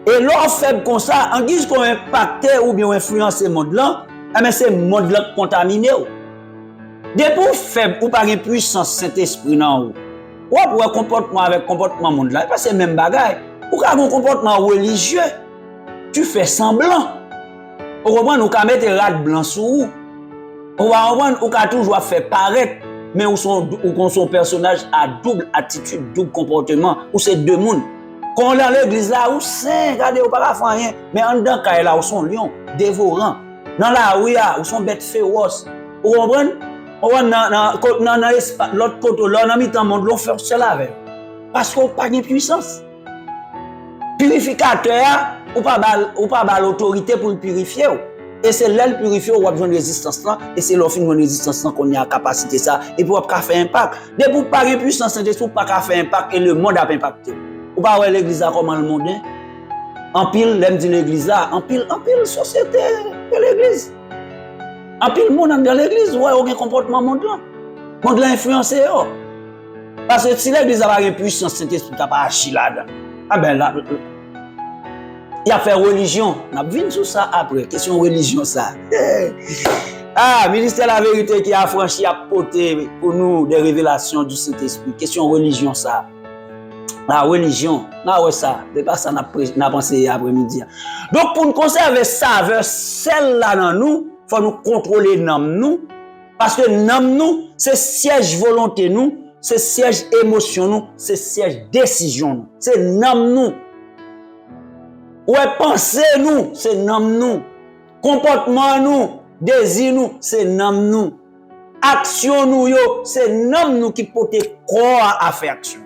Et l'on fait comme ça, en guise qu'on impacte ou bien influencer le monde là, mais c'est le monde là contaminé. Depuis vous faible ou pas une puissance Saint-Esprit dans vous. Ou pour un comportement avec comportement monde là, parce que c'est même bagaille. Ou quand un comportement religieux, tu fais semblant. Au moment où tu mets rat blanc sur vous. Au moment où tu toujours fait paraître, mais où son personnage a double attitude, double comportement, où c'est deux mondes. Quand on est dans l'église là, où c'est, regardez, on pas faire rien, mais en dedans quand là où sont lions dévorants. Dans la rue où sont bêtes féroces. Vous comprenez? On va dans l'autre côté, là, on a mis dans le monde, on fait cela avec. Parce qu'on n'a pas de puissance. Purificateur, ou pas l'autorité pour le purifier. Et c'est là le purifier, on va besoin de résistance là. Et c'est l'offre de résistance là qu'on a la capacité ça. Et pour faire impact. Dès que vous pas de puissance, c'est pour pas faire impact et le monde a impacté. Ou pas ouais l'église a comment le monde? En pile, l'aime dit l'église là, en pile société de l'église. En pile monde dans l'église, ouais, aucun comportement monde là. Monde là influencé yo. Parce que si l'église a pas une puissance, Saint-Esprit n'a pas agi là-dedans. Ah ben là, il a fait religion. On a vu sur ça après. Question religion ça. Ah, ministère de la vérité qui a franchi à porter pour nous des révélations du Saint-Esprit. Question religion ça. La religion, là ouais ça, c'est pas ça n'a pensé après-midi. Donc pour nous conserver saveur celle-là dans nous, faut nous contrôler nous parce que nous c'est siège volonté nous, c'est siège émotion nous, c'est siège décision nous. C'est nous. Ouais pensée nous, c'est nous. Comportement nous, désir nous, c'est nous. Action nous yo, c'est nous qui porte corps à faire action.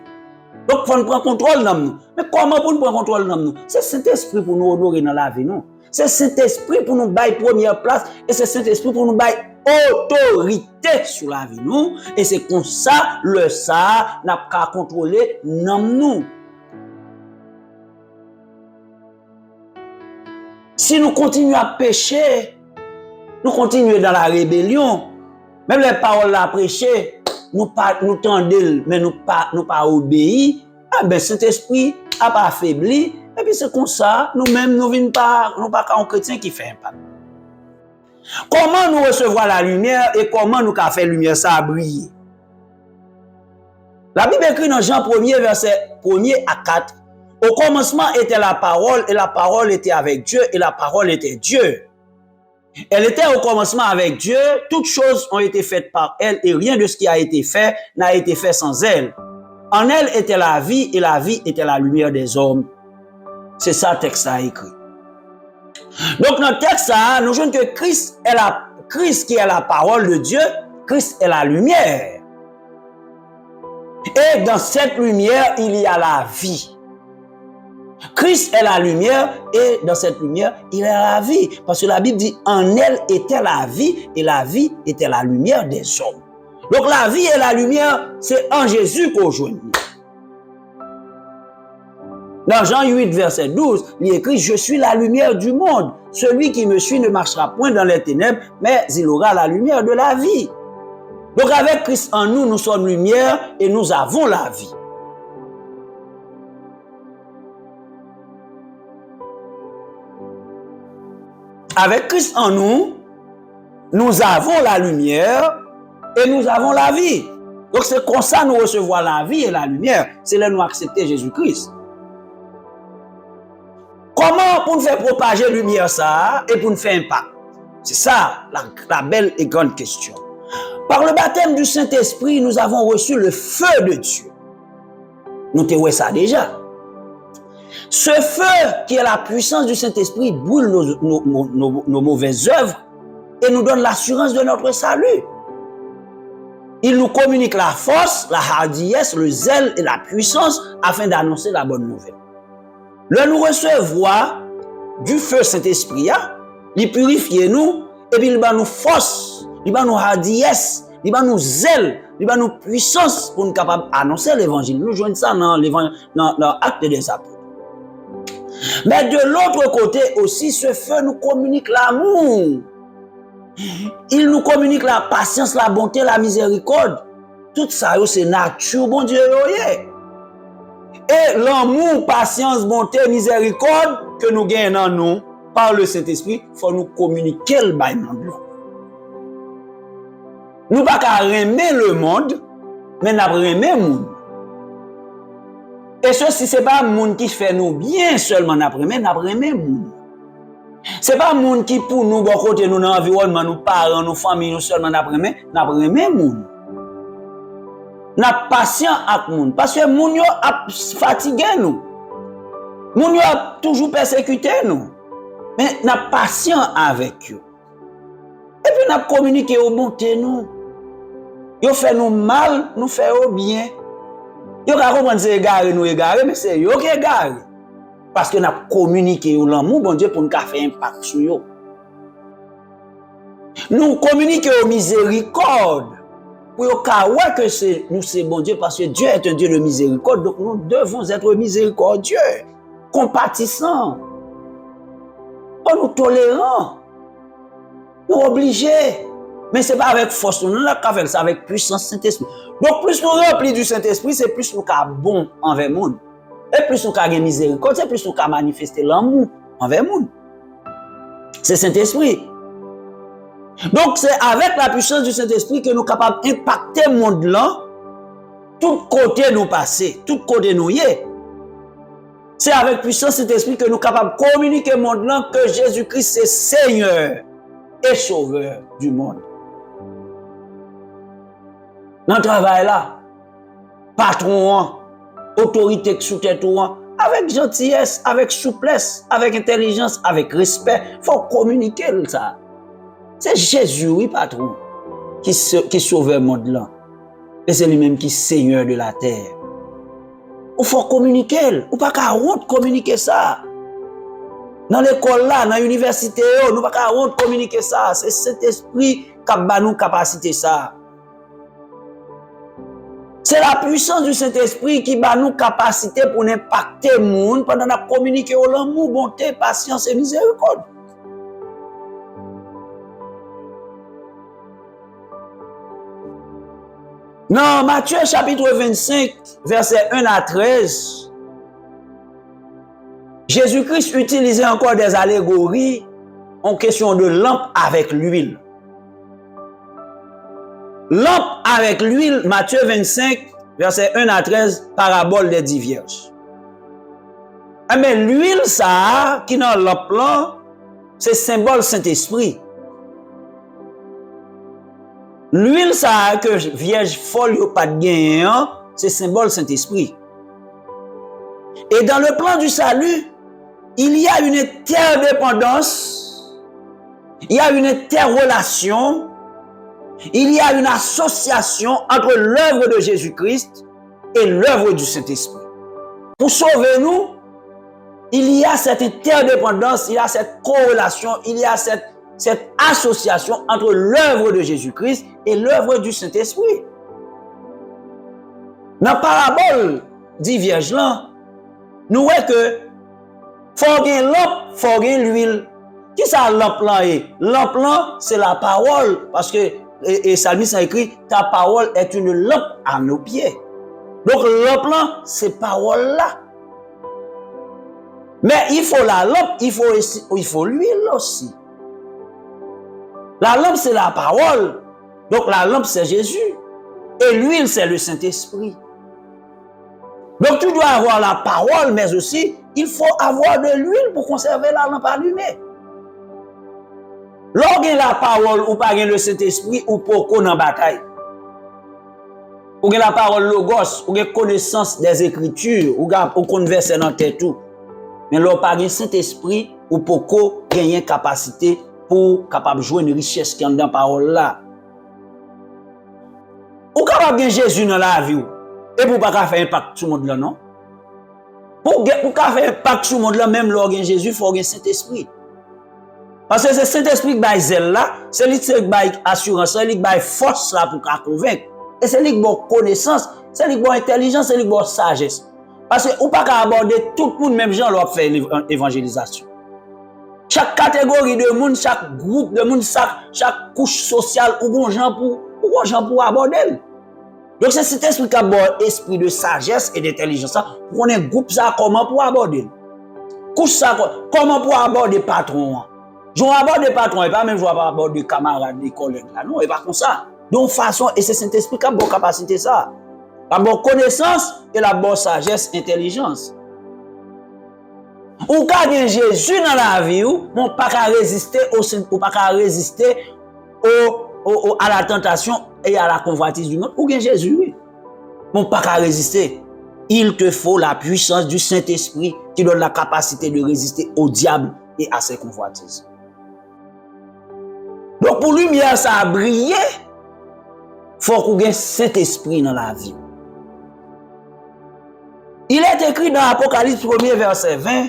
Donc, il faut nous prendre contrôle de nous. Mais comment pour nous prendre contrôle de nous? C'est Saint-Esprit pour nous honorer dans la vie, non? C'est Saint-Esprit pour nous bailler première place et c'est Saint-Esprit pour nous bailler autorité sur la vie, non? Et c'est comme ça, n'a pas contrôler nous. Si nous continuons à pécher, nous continuons dans la rébellion, même les paroles à prêcher, nous tendons, mais nous pas obéi, ah ben cet esprit a pas affaibli, et puis c'est comme ça, nous-mêmes, nous ne pas un chrétien qui fait un pas. Comment nous recevons la lumière et comment nous faire lumière ça briller? La Bible écrit dans Jean 1er, verset 1er à 4, au commencement était la parole, et la parole était avec Dieu, et la parole était Dieu. Elle était au commencement avec Dieu, toutes choses ont été faites par elle et rien de ce qui a été fait n'a été fait sans elle. En elle était la vie et la vie était la lumière des hommes. C'est ça le texte a écrit. Donc dans le texte, nous voyons que Christ qui est la parole de Dieu, Christ est la lumière. Et dans cette lumière, il y a la vie. Christ est la lumière et dans cette lumière, il y a la vie. Parce que la Bible dit, en elle était la vie et la vie était la lumière des hommes. Donc la vie et la lumière, c'est en Jésus qu'on joue. Dans Jean 8, verset 12, il est écrit, je suis la lumière du monde. Celui qui me suit ne marchera point dans les ténèbres, mais il aura la lumière de la vie. Donc avec Christ en nous, nous sommes lumière et nous avons la vie. Avec Christ en nous, nous avons la lumière et nous avons la vie. Donc c'est comme ça que nous recevons la vie et la lumière. C'est là que nous acceptons Jésus-Christ. Comment pour nous faire propager la lumière ça et pour nous faire impact? C'est ça la belle et grande question. Par le baptême du Saint-Esprit, nous avons reçu le feu de Dieu. Nous te voyons ça déjà. Ce feu qui est la puissance du Saint-Esprit brûle nos mauvaises œuvres et nous donne l'assurance de notre salut. Il nous communique la force, la hardiesse, le zèle et la puissance afin d'annoncer la bonne nouvelle. Le nous recevons du feu Saint-Esprit, il purifie nous et puis il va nous force, il va nous hardiesse, il va nous zèle, il va nous puissance pour nous capables d'annoncer l'évangile. Nous joignons ça dans l'acte des apôtres. Mais de l'autre côté aussi, ce feu nous communique l'amour. Il nous communique la patience, la bonté, la miséricorde. Tout ça, c'est nature, bon Dieu. Et l'amour, patience, bonté, miséricorde que nous gagnons en nous par le Saint-Esprit, il faut nous communiquer le bail monde. Nous ne pouvons pas aimer le monde, mais nous aimer le monde. Et ceci, ce n'est pas le monde qui fait nous bien seulement, nous aimer le monde. Ce n'est pas le monde qui pour nous, bon côté nous dans l'environnement, nos parents, nos familles, nous seulement, nous aimer le monde. Nous sommes patients avec le monde. Parce que le monde a fatigué nous. Le monde a toujours persécuté nous. Mais nous sommes patients avec eux. Et puis nous avons communiqué aux bontés nous. Ils fait nous mal, nous fait au bien. Ils ont compris que c'est égaré, mais c'est eux qui sont égarés. Parce que nous avons communiqué au l'amour, bon Dieu, pour nous faire un impact sur eux. Nous communiquons aux miséricordes. pour voir que nous c'est bon Dieu, parce que Dieu est un Dieu de miséricorde, donc nous devons être miséricordieux, compatissants, pas nous tolérants, nous obligés. Mais ce n'est pas avec force, nous n'avons qu'à faire ça avec puissance Saint-Esprit. Donc plus nous remplis du Saint-Esprit, c'est plus nous sommes bons envers le monde. Et plus nous sommes miséricorde, c'est plus nous sommes manifester l'amour envers le monde. C'est Saint-Esprit. Donc c'est avec la puissance du Saint-Esprit que nous sommes capables d'impacter le monde là, tout côté nous passer, tout côté nous y est. C'est avec la puissance du Saint-Esprit que nous sommes capables de communiquer le monde là que Jésus-Christ est Seigneur et Sauveur du monde. Dans le travail là, patron, autorité sous tête, avec gentillesse, avec souplesse, avec intelligence, avec respect, il faut communiquer ça. C'est Jésus, oui, patron, qui sauve le monde là. Et c'est lui-même qui est Seigneur de la terre. Il faut communiquer. Ou pas qu'à honte communiquer ça. Dans l'école là, dans l'université, nous pas qu'à honte communiquer ça. C'est cet esprit qui a nous capacité ça. C'est la puissance du Saint-Esprit qui a nous capacité pour impacter le monde pendant la communiquer au l'amour, bonté, patience et miséricorde. Dans Matthieu chapitre 25, versets 1 à 13, Jésus-Christ utilisait encore des allégories en question de lampe avec l'huile. Lampe avec l'huile, Matthieu 25, versets 1 à 13, parabole des 10 vierges. Mais l'huile, ça, qui dans lampe là, c'est symbole Saint-Esprit. L'huile, ça, que vierge folle ou pas de gain, c'est symbole Saint-Esprit. Et dans le plan du salut, il y a une interdépendance, il y a une interrelation, il y a une association entre l'œuvre de Jésus-Christ et l'œuvre du Saint-Esprit. Pour sauver nous, il y a cette interdépendance, il y a cette corrélation, il y a cette association entre l'œuvre de Jésus-Christ et l'œuvre du Saint-Esprit. Dans la parabole dit vierge là, nous voyons que faut gagner lampe, faut gagner l'huile. Qui ça lampe là est? Lampe là, c'est la parole, parce que et Salmiste a écrit, ta parole est une lampe à nos pieds. Donc lampe là, c'est parole là. Mais il faut la lampe, il faut l'huile aussi. La lampe, c'est la parole. Donc la lampe, c'est Jésus. Et l'huile, c'est le Saint-Esprit. Donc tu dois avoir la parole, mais aussi, il faut avoir de l'huile pour conserver la lampe allumée. Lorsque la parole ou pas le Saint-Esprit ou pour dans bataille. Ou la parole logos, ou connaissance des Écritures, ou converser dans tête tout. Mais lorsque pas le Saint-Esprit ou pour gagner capacité pour capable jouer une richesse qui est dans la parole là. Ou capable de Jésus dans la vie et pour pas faire impact sur le monde là non. Pour faire impact sur le monde là même lorsque Jésus il faut un Saint-Esprit. Parce que c'est Saint-Esprit qui bail zèle là, c'est lui qui bail assurance, c'est lui qui bail force là pour convaincre. Et c'est lui qui a connaissance, c'est lui qui a intelligence, c'est lui qui a sagesse. Parce que ou pas aborder tout le monde même gens leur faire l'évangélisation. Chaque catégorie de monde, chaque groupe de monde, chaque couche sociale, ou bon gens pour aborder. Donc c'est cet esprit qui a esprit de sagesse et d'intelligence pour qu'on ait groupe ça comment pour aborder. Couche ça comment pour aborder patron. Je vais aborder patron et pas même je vais aborder camarades, des collègues là. Non, et pas comme ça. Donc façon et c'est cet esprit qui a bonne capacité ça. La bonne connaissance et la bonne sagesse, intelligence. Ou quand Jésus dans la vie, on pas résister à la tentation et à la convoitise du monde. Ou bien Jésus, oui. On pas résister. Il te faut la puissance du Saint-Esprit qui donne la capacité de résister au diable et à ses convoitises. Donc pour lumière ça a brillé, faut qu'on ait le Saint-Esprit dans la vie. Il est écrit dans Apocalypse 1er verset 20.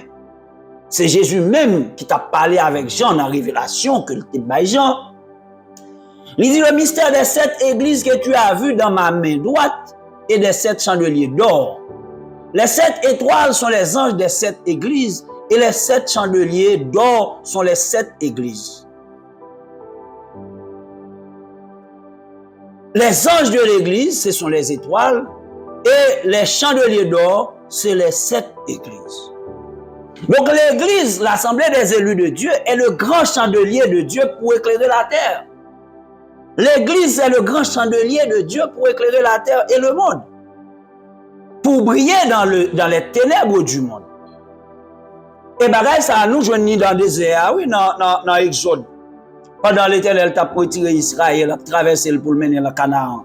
C'est Jésus même qui t'a parlé avec Jean dans la révélation que le Jean. Il dit le mystère des 7 églises que tu as vues dans ma main droite et des 7 chandeliers d'or. Les 7 étoiles sont les anges des 7 églises et les 7 chandeliers d'or sont les 7 églises. Les anges de l'église, ce sont les étoiles, et les chandeliers d'or, c'est les 7 églises. Donc l'église, l'assemblée des élus de Dieu, est le grand chandelier de Dieu pour éclairer la terre. L'église est le grand chandelier de Dieu pour éclairer la terre et le monde. Pour briller dans les ténèbres du monde. Et bagaille ça nous joignons dans le désert, oui, dans Exode. Pendant l'Éternel t'a retiré Israël, a traversé pour le mener le Canaan.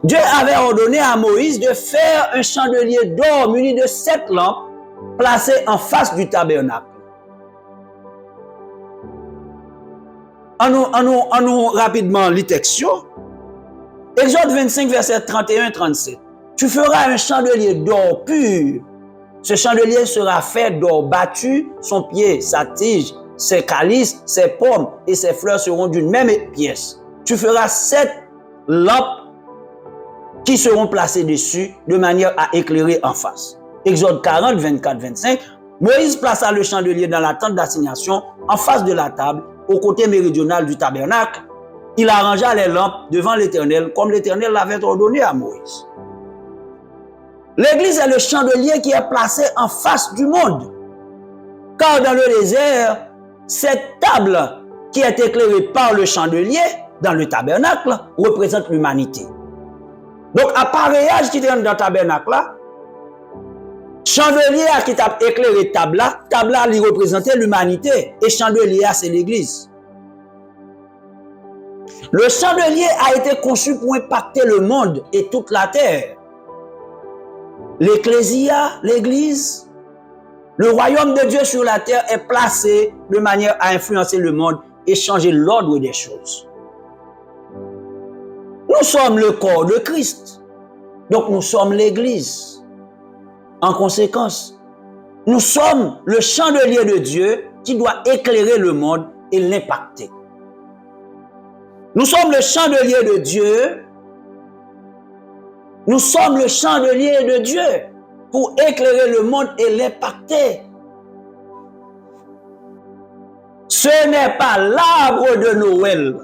Dieu avait ordonné à Moïse de faire un chandelier d'or muni de 7 lampes placées en face du tabernacle. En nous rapidement les textes. Exode 25, verset 31-37. Tu feras un chandelier d'or pur. Ce chandelier sera fait d'or battu, son pied, sa tige, ses calices, ses pommes et ses fleurs seront d'une même pièce. Tu feras 7 lampes qui seront placées dessus de manière à éclairer en face. Exode 40, 24, 25. Moïse plaça le chandelier dans la tente d'assignation en face de la table, au côté méridional du tabernacle. Il arrangea les lampes devant l'Éternel comme l'Éternel l'avait ordonné à Moïse. L'église est le chandelier qui est placé en face du monde. Car dans le désert, cette table qui est éclairée par le chandelier dans le tabernacle représente l'humanité. Donc, appareillage qui est dans le tabernacle là, chandelier qui t'a éclairé table là, il représentait l'humanité et chandelier c'est l'église. Le chandelier a été conçu pour impacter le monde et toute la terre. L'ecclésia, l'église, le royaume de Dieu sur la terre est placé de manière à influencer le monde et changer l'ordre des choses. Nous sommes le corps de Christ. Donc nous sommes l'église. En conséquence, nous sommes le chandelier de Dieu qui doit éclairer le monde et l'impacter. Nous sommes le chandelier de Dieu. Nous sommes le chandelier de Dieu pour éclairer le monde et l'impacter. Ce n'est pas l'arbre de Noël.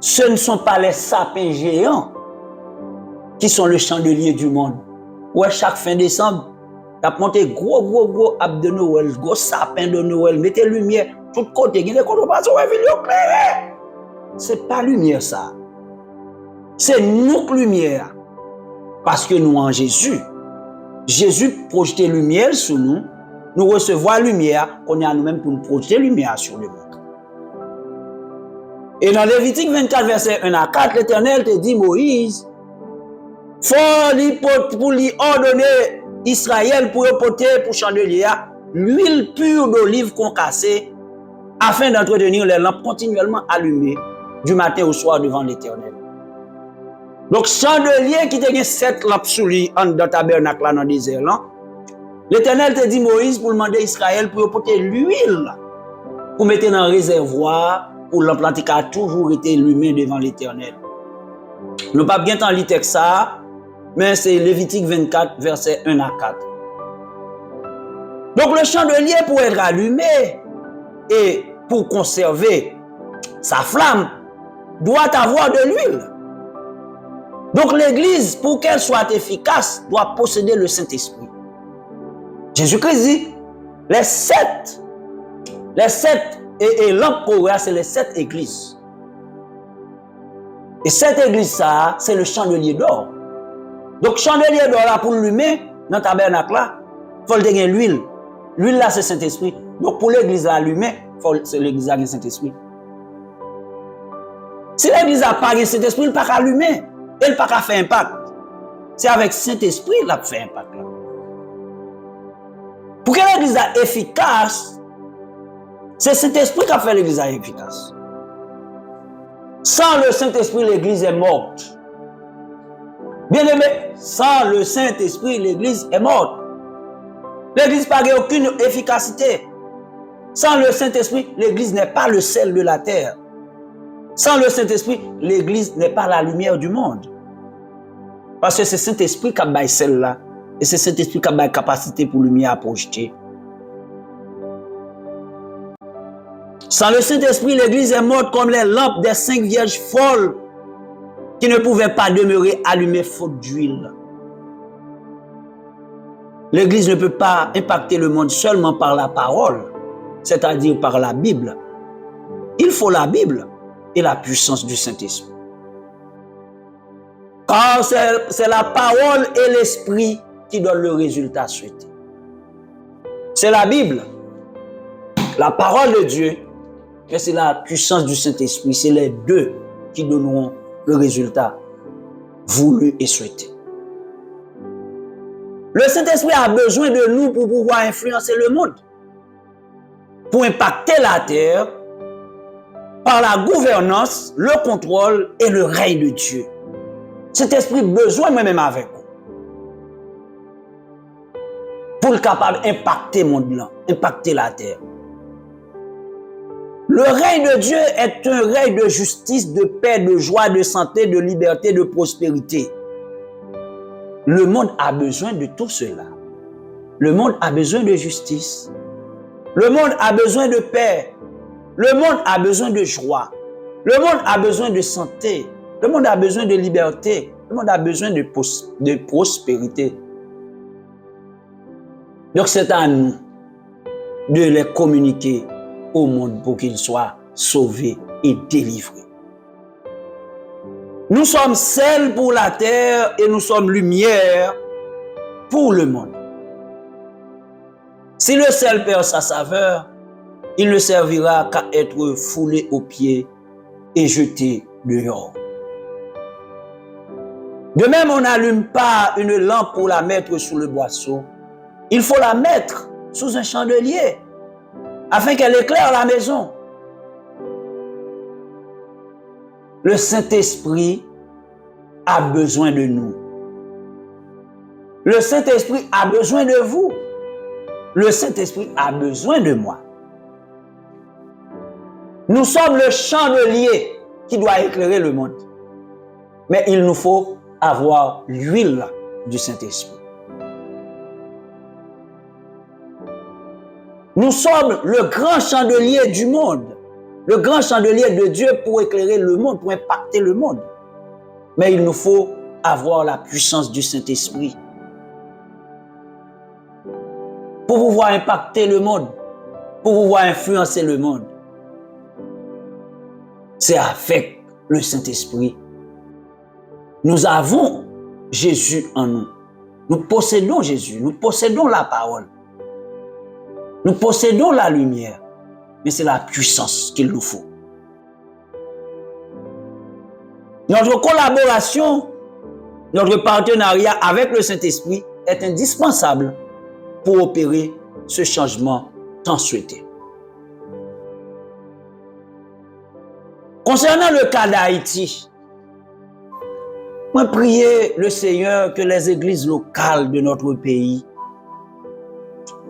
Ce ne sont pas les sapins géants qui sont le chandelier du monde. Ouais, chaque fin décembre, tu as monté gros arbre de Noël, gros sapin de Noël, mettez lumière, tout côté, il y a des contreparties, c'est pas lumière ça. C'est nous lumière. Parce que nous en Jésus, Jésus projetait lumière sur nous, nous recevons la lumière, on est à nous-mêmes pour nous projeter lumière sur le monde. Et dans Lévitique 24, verset 1 à 4, l'Éternel te dit, Moïse, faut pour lui ordonner Israël pour porter pour chandelier l'huile pure d'olive concassée afin d'entretenir les lampes continuellement allumées du matin au soir devant l'Éternel. Donc, chandelier qui te 7 lampes sous lui dans le tabernacle dans le désert, l'Éternel te dit Moïse pour demander à Israël pour porter l'huile pour mettre dans le réservoir pour l'implanter qui a toujours été allumé devant l'Éternel. Nous pas bien dans le texte ça, mais c'est Lévitique 24, verset 1 à 4. Donc, le chandelier pour être allumé et pour conserver sa flamme doit avoir de l'huile. Donc l'église, pour qu'elle soit efficace, doit posséder le Saint-Esprit. Jésus-Christ dit, les 7 et l'empereur, c'est les 7 églises. Et cette église, ça, c'est le chandelier d'or. Donc chandelier d'or, là, pour l'humain, dans le tabernacle, là, il faut gagner l'huile. L'huile, là, c'est le Saint-Esprit. Donc pour l'église, là, l'humain, c'est l'église, là, le Saint-Esprit. Si l'église n'a pas le Saint-Esprit, il ne peut pas allumer. Elle ne peut pas faire impact. C'est avec Saint-Esprit qu'il a fait impact. Pour que l'église soit efficace, c'est Saint-Esprit qui a fait l'église efficace. Sans le Saint-Esprit, l'église est morte. Bien aimé, sans le Saint-Esprit, l'église est morte. L'église n'a pas aucune efficacité. Sans le Saint-Esprit, l'église n'est pas le sel de la terre. Sans le Saint-Esprit, l'Église n'est pas la lumière du monde. Parce que c'est le Saint-Esprit qui a baillé celle-là. Et c'est le Saint-Esprit qui a baillé capacité pour lumière à projeter. Sans le Saint-Esprit, l'Église est morte comme les lampes des 5 vierges folles qui ne pouvaient pas demeurer allumées faute d'huile. L'Église ne peut pas impacter le monde seulement par la parole, c'est-à-dire par la Bible. Il faut la Bible et la puissance du Saint-Esprit. Car c'est la parole et l'Esprit qui donnent le résultat souhaité. C'est la Bible, la parole de Dieu, et c'est la puissance du Saint-Esprit. C'est les deux qui donneront le résultat voulu et souhaité. Le Saint-Esprit a besoin de nous pour pouvoir influencer le monde, pour impacter la terre par la gouvernance, le contrôle et le règne de Dieu. Cet esprit a besoin moi-même avec vous pour être capable d'impacter le monde, impacter la terre. Le règne de Dieu est un règne de justice, de paix, de joie, de santé, de liberté, de prospérité. Le monde a besoin de tout cela. Le monde a besoin de justice. Le monde a besoin de paix. Le monde a besoin de joie. Le monde a besoin de santé. Le monde a besoin de liberté. Le monde a besoin de prospérité. Donc c'est à nous de les communiquer au monde pour qu'ils soient sauvés et délivrés. Nous sommes sel pour la terre et nous sommes lumière pour le monde. Si le sel perd sa saveur, il ne servira qu'à être foulé aux pieds et jeté dehors. De même, on n'allume pas une lampe pour la mettre sous le boisseau. Il faut la mettre sous un chandelier afin qu'elle éclaire la maison. Le Saint-Esprit a besoin de nous. Le Saint-Esprit a besoin de vous. Le Saint-Esprit a besoin de moi. Nous sommes le chandelier qui doit éclairer le monde. Mais il nous faut avoir l'huile du Saint-Esprit. Nous sommes le grand chandelier du monde. Le grand chandelier de Dieu pour éclairer le monde, pour impacter le monde. Mais il nous faut avoir la puissance du Saint-Esprit pour pouvoir impacter le monde, pour pouvoir influencer le monde. C'est avec le Saint-Esprit. Nous avons Jésus en nous. Nous possédons Jésus, nous possédons la parole. Nous possédons la lumière, mais c'est la puissance qu'il nous faut. Notre collaboration, notre partenariat avec le Saint-Esprit est indispensable pour opérer ce changement tant souhaité. Concernant le cas d'Haïti, moi prier le Seigneur que les églises locales de notre pays,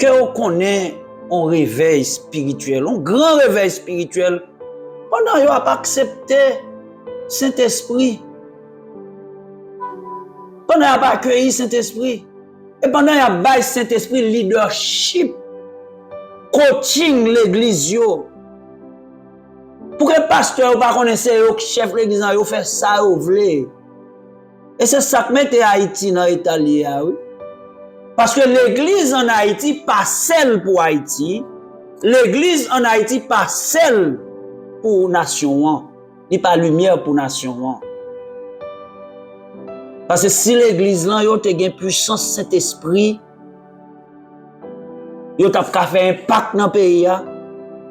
qu'on connaît un réveil spirituel, un grand réveil spirituel, pendant qu'ils n'ont pas accepté Saint-Esprit, pendant qu'ils n'ont pas accueilli Saint-Esprit, et pendant qu'ils n'ont pas Saint-Esprit leadership, coaching l'église, pour que le pasteur ne connaisse pas le chef de l'église, il fait ça, il veut. Et c'est ça que met Haïti dans l'Italie. Parce que l'église en Haïti pas celle pour Haïti. L'église en Haïti pas celle pour nation. Il pas lumière pour nation. Parce que si l'église là yo te gen puissance Saint-Esprit, yo t'a fait impact dans le pays.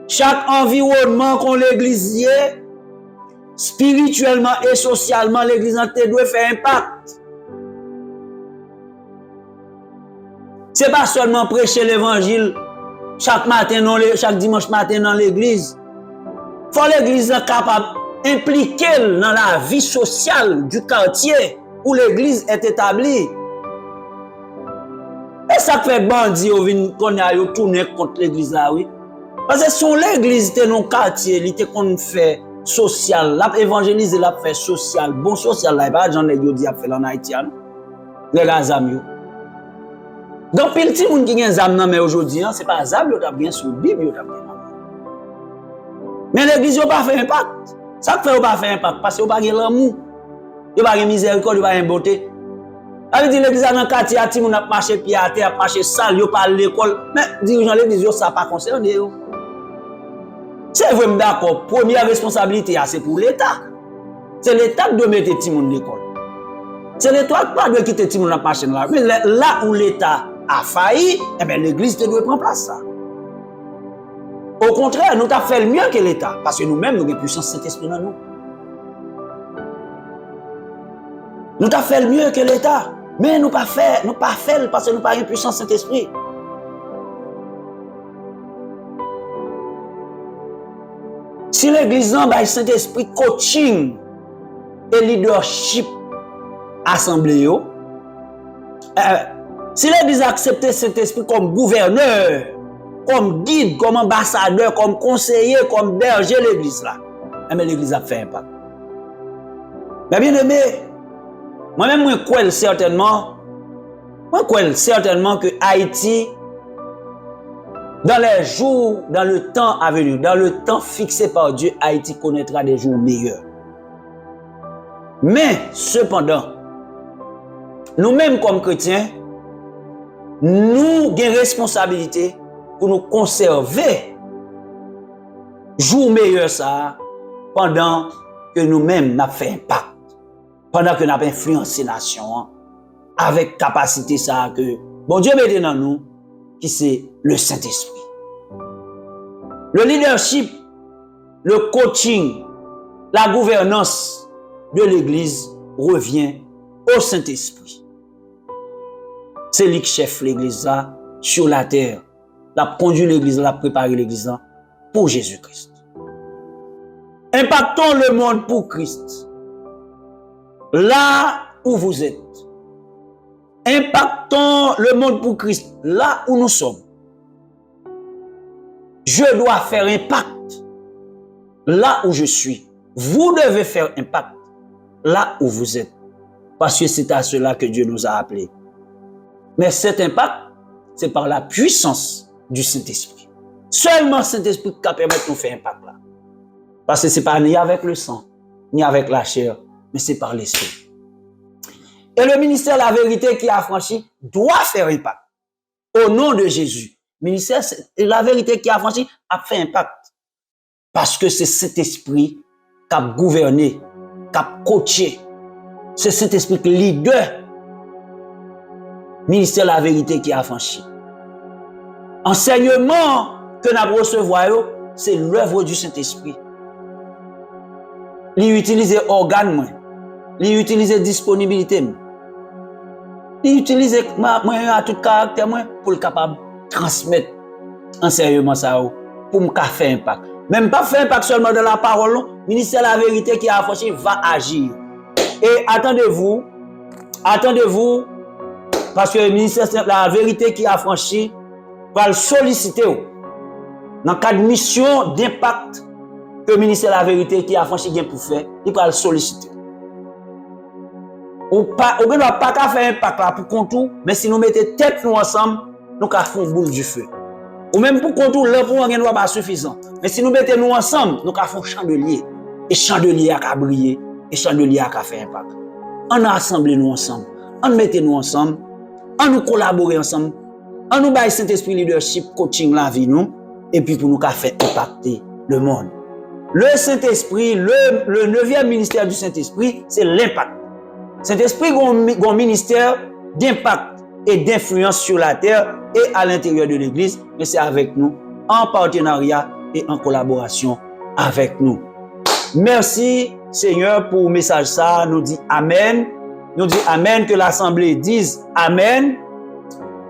Chaque environnement qu'on l'église y est, spirituellement et socialement, l'église doit faire impact. C'est pas seulement prêcher l'évangile chaque dimanche matin dans l'église. Faut l'église être capable d'impliquer dans la vie sociale du quartier où l'église est établie. Et ça fait bandit qu'on a tourné contre l'église là, oui. Parce que son l'église était dans le quartier, il était qu'on fait social, l'a évangéliser, l'a fait social, bon social là, pas j'en ai dit a fait en Haïti, les gars amis. Donc pile ti moun qui gen zam nan mais aujourd'hui, c'est pas zam yo t'a bien sous Bible yo t'a bien. Mais l'église yo pas fait impact. Ça fait pas fait impact parce que yo pas gen l'amour. Yo pas gen miséricorde, yo pas gen bonté. Ça veut dire l'église dans quartier ti moun a marché pied à terre, marché sale, yo pas l'école, mais dirigeant l'église yo ça pas concerné yo. C'est vraiment d'accord. Première responsabilité, c'est pour l'État. C'est l'État qui doit mettre les gens à l'école. C'est l'État qui doit quitter les gens dans la machine là. Mais là où l'État a failli, eh bien, l'Église doit prendre place ça. Au contraire, nous avons fait mieux que l'État. Parce que nous-mêmes, nous avons une puissance Saint-Esprit dans nous. Nous avons fait mieux que l'État. Mais nous ne pas fait parce que nous n'avons pas une puissance Saint-Esprit. Si l'église a le Saint-Esprit coaching et leadership assemblée, si l'église a accepté Saint-Esprit comme gouverneur, comme guide, comme ambassadeur, comme conseiller, comme berger l'église là, mais l'église a fait impact. Mais bien aimé, moi-même je crois certainement que Haïti, dans les jours, dans le temps à venir, dans le temps fixé par Dieu, Haïti connaîtra des jours meilleurs. Mais, cependant, nous-mêmes comme chrétiens, nous avons une responsabilité pour nous conserver jours meilleurs ça, pendant que nous-mêmes avons fait impact, pendant que nous avons influencé la nation, avec capacité ça que bon Dieu mette dans nous, qui c'est le Saint-Esprit. Le leadership, le coaching, la gouvernance de l'Église revient au Saint-Esprit. C'est lui qui chef l'Église là, sur la terre. La conduit l'Église, la préparé l'Église là pour Jésus-Christ. Impactons le monde pour Christ. Là où vous êtes. Impactons le monde pour Christ là où nous sommes. Je dois faire impact là où je suis. Vous devez faire impact là où vous êtes. Parce que c'est à cela que Dieu nous a appelés. Mais cet impact, c'est par la puissance du Saint-Esprit. Seulement Saint-Esprit qui permet de nous faire impact là. Parce que ce n'est pas ni avec le sang, ni avec la chair, mais c'est par l'Esprit. Et le ministère de la vérité qui a franchi doit faire impact. Au nom de Jésus. Le ministère de la vérité qui a franchi a fait impact. Parce que c'est cet esprit qui a gouverné, qui a coaché. C'est cet esprit qui est leader. Ministère de la vérité qui a franchi. Enseignement que nous recevons, c'est l'œuvre du Saint-Esprit. Il utilise organes, il utilise disponibilité. Il utilise à tout caractère pour le capable de transmettre enseignement ça pour me faire impact. Même pas faire impact seulement de la parole, le ministère de la vérité qui a franchi va agir. Et attendez-vous, parce que le ministère de la vérité qui a franchi va le solliciter dans le cadre de mission d'impact que le ministère de la vérité qui a franchi vient pour faire, il va le solliciter. On ne va pas faire impact là pour contour, mais si nous mettons tête nous ensemble, nous allons faire une boule du feu. Ou même pour contour, le pour ne pas suffisant. Mais si nous mettons nous ensemble, nous allons faire un chandelier. Et chandelier a briller, et chandelier a faire impact. On a assemblé nous ensemble, on mettez nous ensemble, on nous collaborer ensemble, on nous baille Saint-Esprit leadership, coaching la vie nous, et puis pour nous faire impacter le monde. Le Saint-Esprit, le 9e ministère du Saint-Esprit, c'est l'impact. Saint-Esprit a un ministère d'impact et d'influence sur la terre et à l'intérieur de l'Église, mais c'est avec nous, en partenariat et en collaboration avec nous. Merci Seigneur pour le message ça, nous dit Amen. Nous dit Amen, que l'Assemblée dise Amen.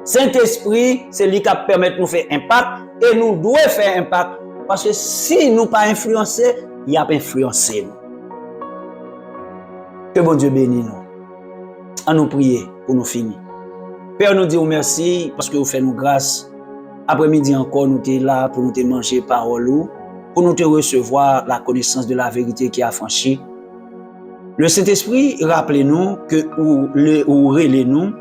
Saint-Esprit, c'est lui qui permet de nous faire impact et nous devons faire impact. Parce que si nous pas influencés, il a pas influencé nous. Que bon Dieu bénisse nous. À nous prier pour nous finir. Père, nous disons merci parce que vous faites nous grâce. Après-midi encore, nous sommes là pour nous manger parole. pour nous te recevoir la connaissance de la vérité qui est affranchie. Le Saint-Esprit, rappelez-nous que ou relez-nous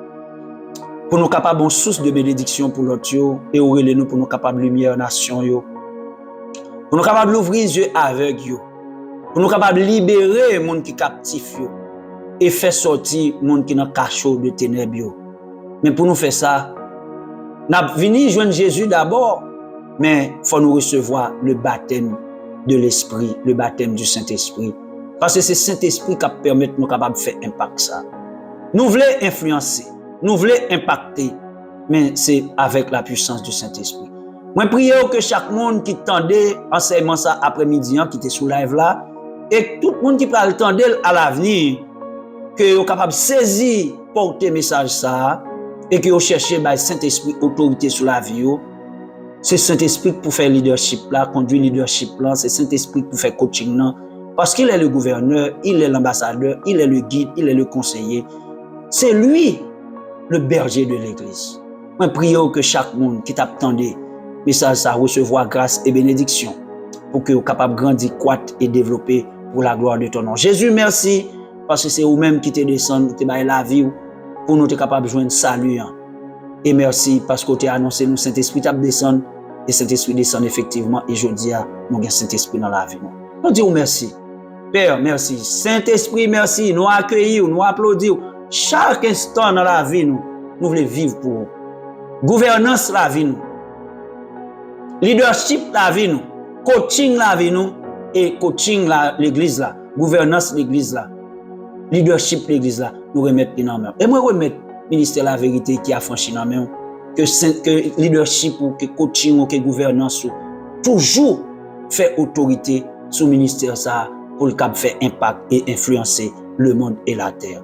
pour nous capables de source de bénédiction pour l'autre et ou relez-nous pour nous capables de lumière nation yo. Pour nous capables d'ouvrir les yeux aveugles yo. Pour nous capables de libérer les gens qui sont captifs yo et faire sortir les gens qui sont dans cachot de ténèbres yo. Mais pour nous faire ça, nous venons joindre Jésus d'abord, mais il faut nous recevoir le baptême de l'Esprit, le baptême du Saint-Esprit. Parce que c'est le Saint-Esprit qui permet de nous capables de faire impact ça. Nous voulons influencer, nous voulons impacter, mais c'est avec la puissance du Saint-Esprit. Moi, prie que chaque monde qui tendait enseignement ça après-midi, qui était sous live là, et tout le monde qui parle tendait à l'avenir, que vous capable de saisir, porter message ça, et que vous cherchez le Saint-Esprit autorité sur la vie. C'est Saint-Esprit pour faire leadership là, conduire leadership là, c'est Saint-Esprit pour faire coaching là. Parce qu'il est le gouverneur, il est l'ambassadeur, il est le guide, il est le conseiller. C'est lui, le berger de l'Église. Moi, prions que chaque monde qui t'attendait, message ça recevoir grâce et bénédiction pour que vous capable de grandir, croître et développer pour la gloire de ton nom. Jésus, merci, parce que c'est vous-même qui te descend, qui te baille la vie pour nous être capable de joindre salut. Et merci parce que tu as annoncé nous Saint-Esprit t'a descendre et Saint-Esprit descend effectivement et je dis à nous avons Saint-Esprit dans la vie. Nous disons merci. Père, merci. Saint-Esprit, merci. Nous accueillons, nous applaudissons. Chaque instant dans la vie, nous voulons vivre pour vous. Gouvernance la vie, nous. Leadership la vie, nous. Coaching la vie, nous. Et coaching l'église là. Gouvernance l'église là. Leadership l'église là. Nous remettons dans main. Et moi, remettre ministère de la vérité qui a franchi dans main. Que leadership ou que coaching ou que gouvernance ou toujours fait autorité sous ministère ça. Pour le cap faire impact et influencer le monde et la terre.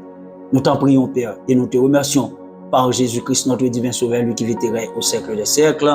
Nous t'en prions, Père, et nous te remercions par Jésus-Christ, notre divin Sauveur, lui qui vivrait au siècle des siècles.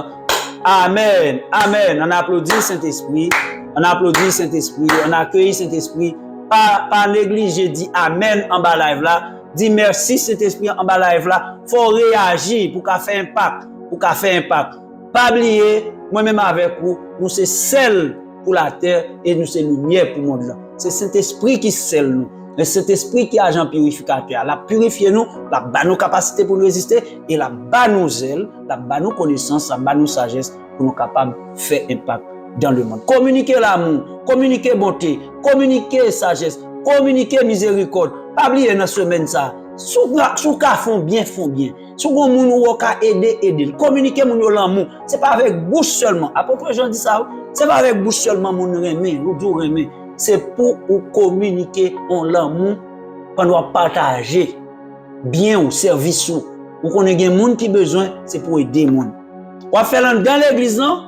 Amen. Amen. On applaudit Saint-Esprit. On applaudit Saint-Esprit. On accueille Saint-Esprit. Pas négliger, dit Amen en bas live là. Dit merci Saint-Esprit en bas live là. Faut réagir pour qu'à faire impact. Pour qu'à faire impact. Pas oublier, moi-même avec vous, nous c'est celle pour la terre et nous c'est lumière pour le monde là. C'est Saint-Esprit qui scelle nous. Le Saint-Esprit qui est agent purificateur. La purifier nous, la bat nos capacités pour nous résister et la bat nos ailes, la bat nos connaissances, la bat nos sagesse pour nous capables de faire impact dans le monde. Communiquer l'amour, communiquer bonté, communiquer sagesse, communiquer miséricorde. Pas oublier dans ce semaine ça. Sous ka font bien. Sous bon moun ou ka aider. Communiquer moun l'amour. C'est pas avec bouche seulement. À peu près j'en dis ça. C'est pas avec bouche seulement moun remet, ou dou remet. C'est pour communiquer en l'amour, qu'on doit partager bien au service ou qu'on ait des gens qui besoin, c'est pour aider les gens. On va faire dans l'église, non?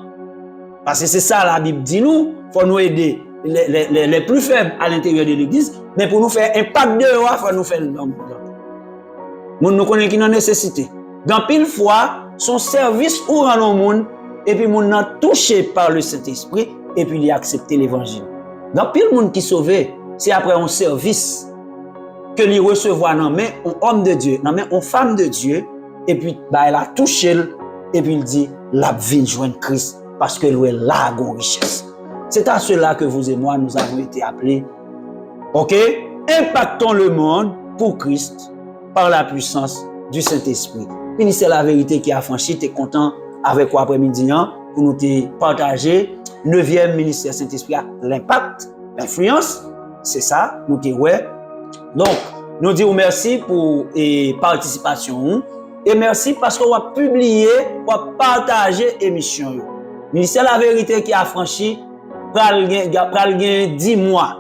Parce que c'est ça la Bible dit nous, faut nous aider les plus faibles à l'intérieur de l'église, mais pour nous faire impact dehors, faut nous faire dans monde nous connaît qui n'a nécessité. Dans pile fois, son service ou rend au monde et puis monde n'a touché par le Saint-Esprit et puis il a accepté l'évangile. Dans pile monde qui sauvé, c'est après un service que lui recevoir dans main un homme de Dieu, dans main une femme de Dieu et puis bah elle a touché et puis il dit la vie joindre Christ parce que lui est là gon richesse. C'est à cela que vous et moi nous avons été appelés. OK? Impactons le monde pour Christ par la puissance du Saint-Esprit. Ministère de la vérité qui a franchi, tu es content avec quoi après-midi pour nous te partager 9e ministère Saint-Esprit a l'impact, l'influence, c'est ça, nous te ouais. Donc, nous disons merci pour participation et merci parce qu'on va publier, on va partager l'émission. Ministère de la vérité qui a franchi, pral gen 10 mois.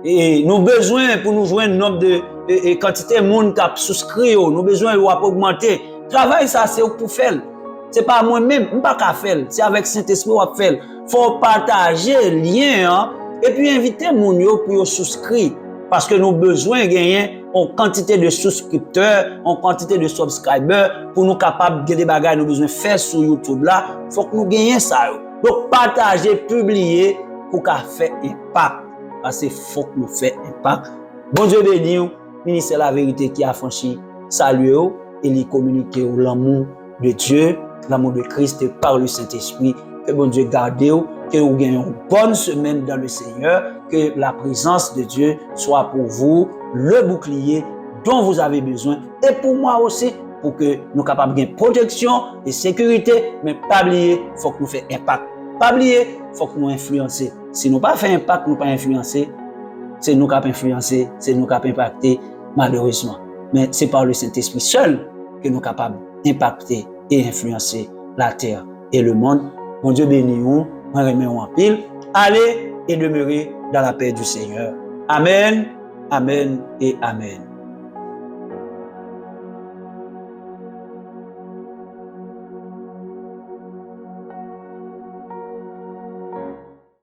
Et nous besoin pour nous joindre nombre de quantité de monde qui a souscrit, nous besoin de augmenter. Travail ça c'est pour faire. C'est pas moi-même, je ne peux pas faire. C'est avec Saint-Esprit qu'on va faire. Il faut partager le lien et puis inviter les gens pour souscrire. Parce que nous avons besoin de gagner en quantité de souscripteurs, en quantité de subscribers pour nous capables de des bagages nous besoin de faire sur YouTube là. Il faut que nous gagnions ça. Donc partager, publier pour qu'on fasse impact. Parce qu'il faut que nous fassions impact. Bon Dieu béni, ministère de la vérité qui a franchi, saluez et lui communiquer l'amour de Dieu, l'amour de Christ par le Saint-Esprit. Que bon Dieu garde que vous gagnez une bonne semaine dans le Seigneur, que la présence de Dieu soit pour vous le bouclier dont vous avez besoin et pour moi aussi, pour que nous capables de gagner protection et sécurité, mais pas oublier, il faut que nous fassions impact. Pas oublier, il faut que nous influencer. Si nous pas fait impact, nous pas influencer, c'est nous qui avons influencé, c'est nous qui avons impacté, malheureusement. Mais c'est par le Saint-Esprit seul que nous sommes capables d'impacter et influencer la terre et le monde. Mon Dieu béni vous, moi remercie en pile. Allez et demeurez dans la paix du Seigneur. Amen, amen et amen.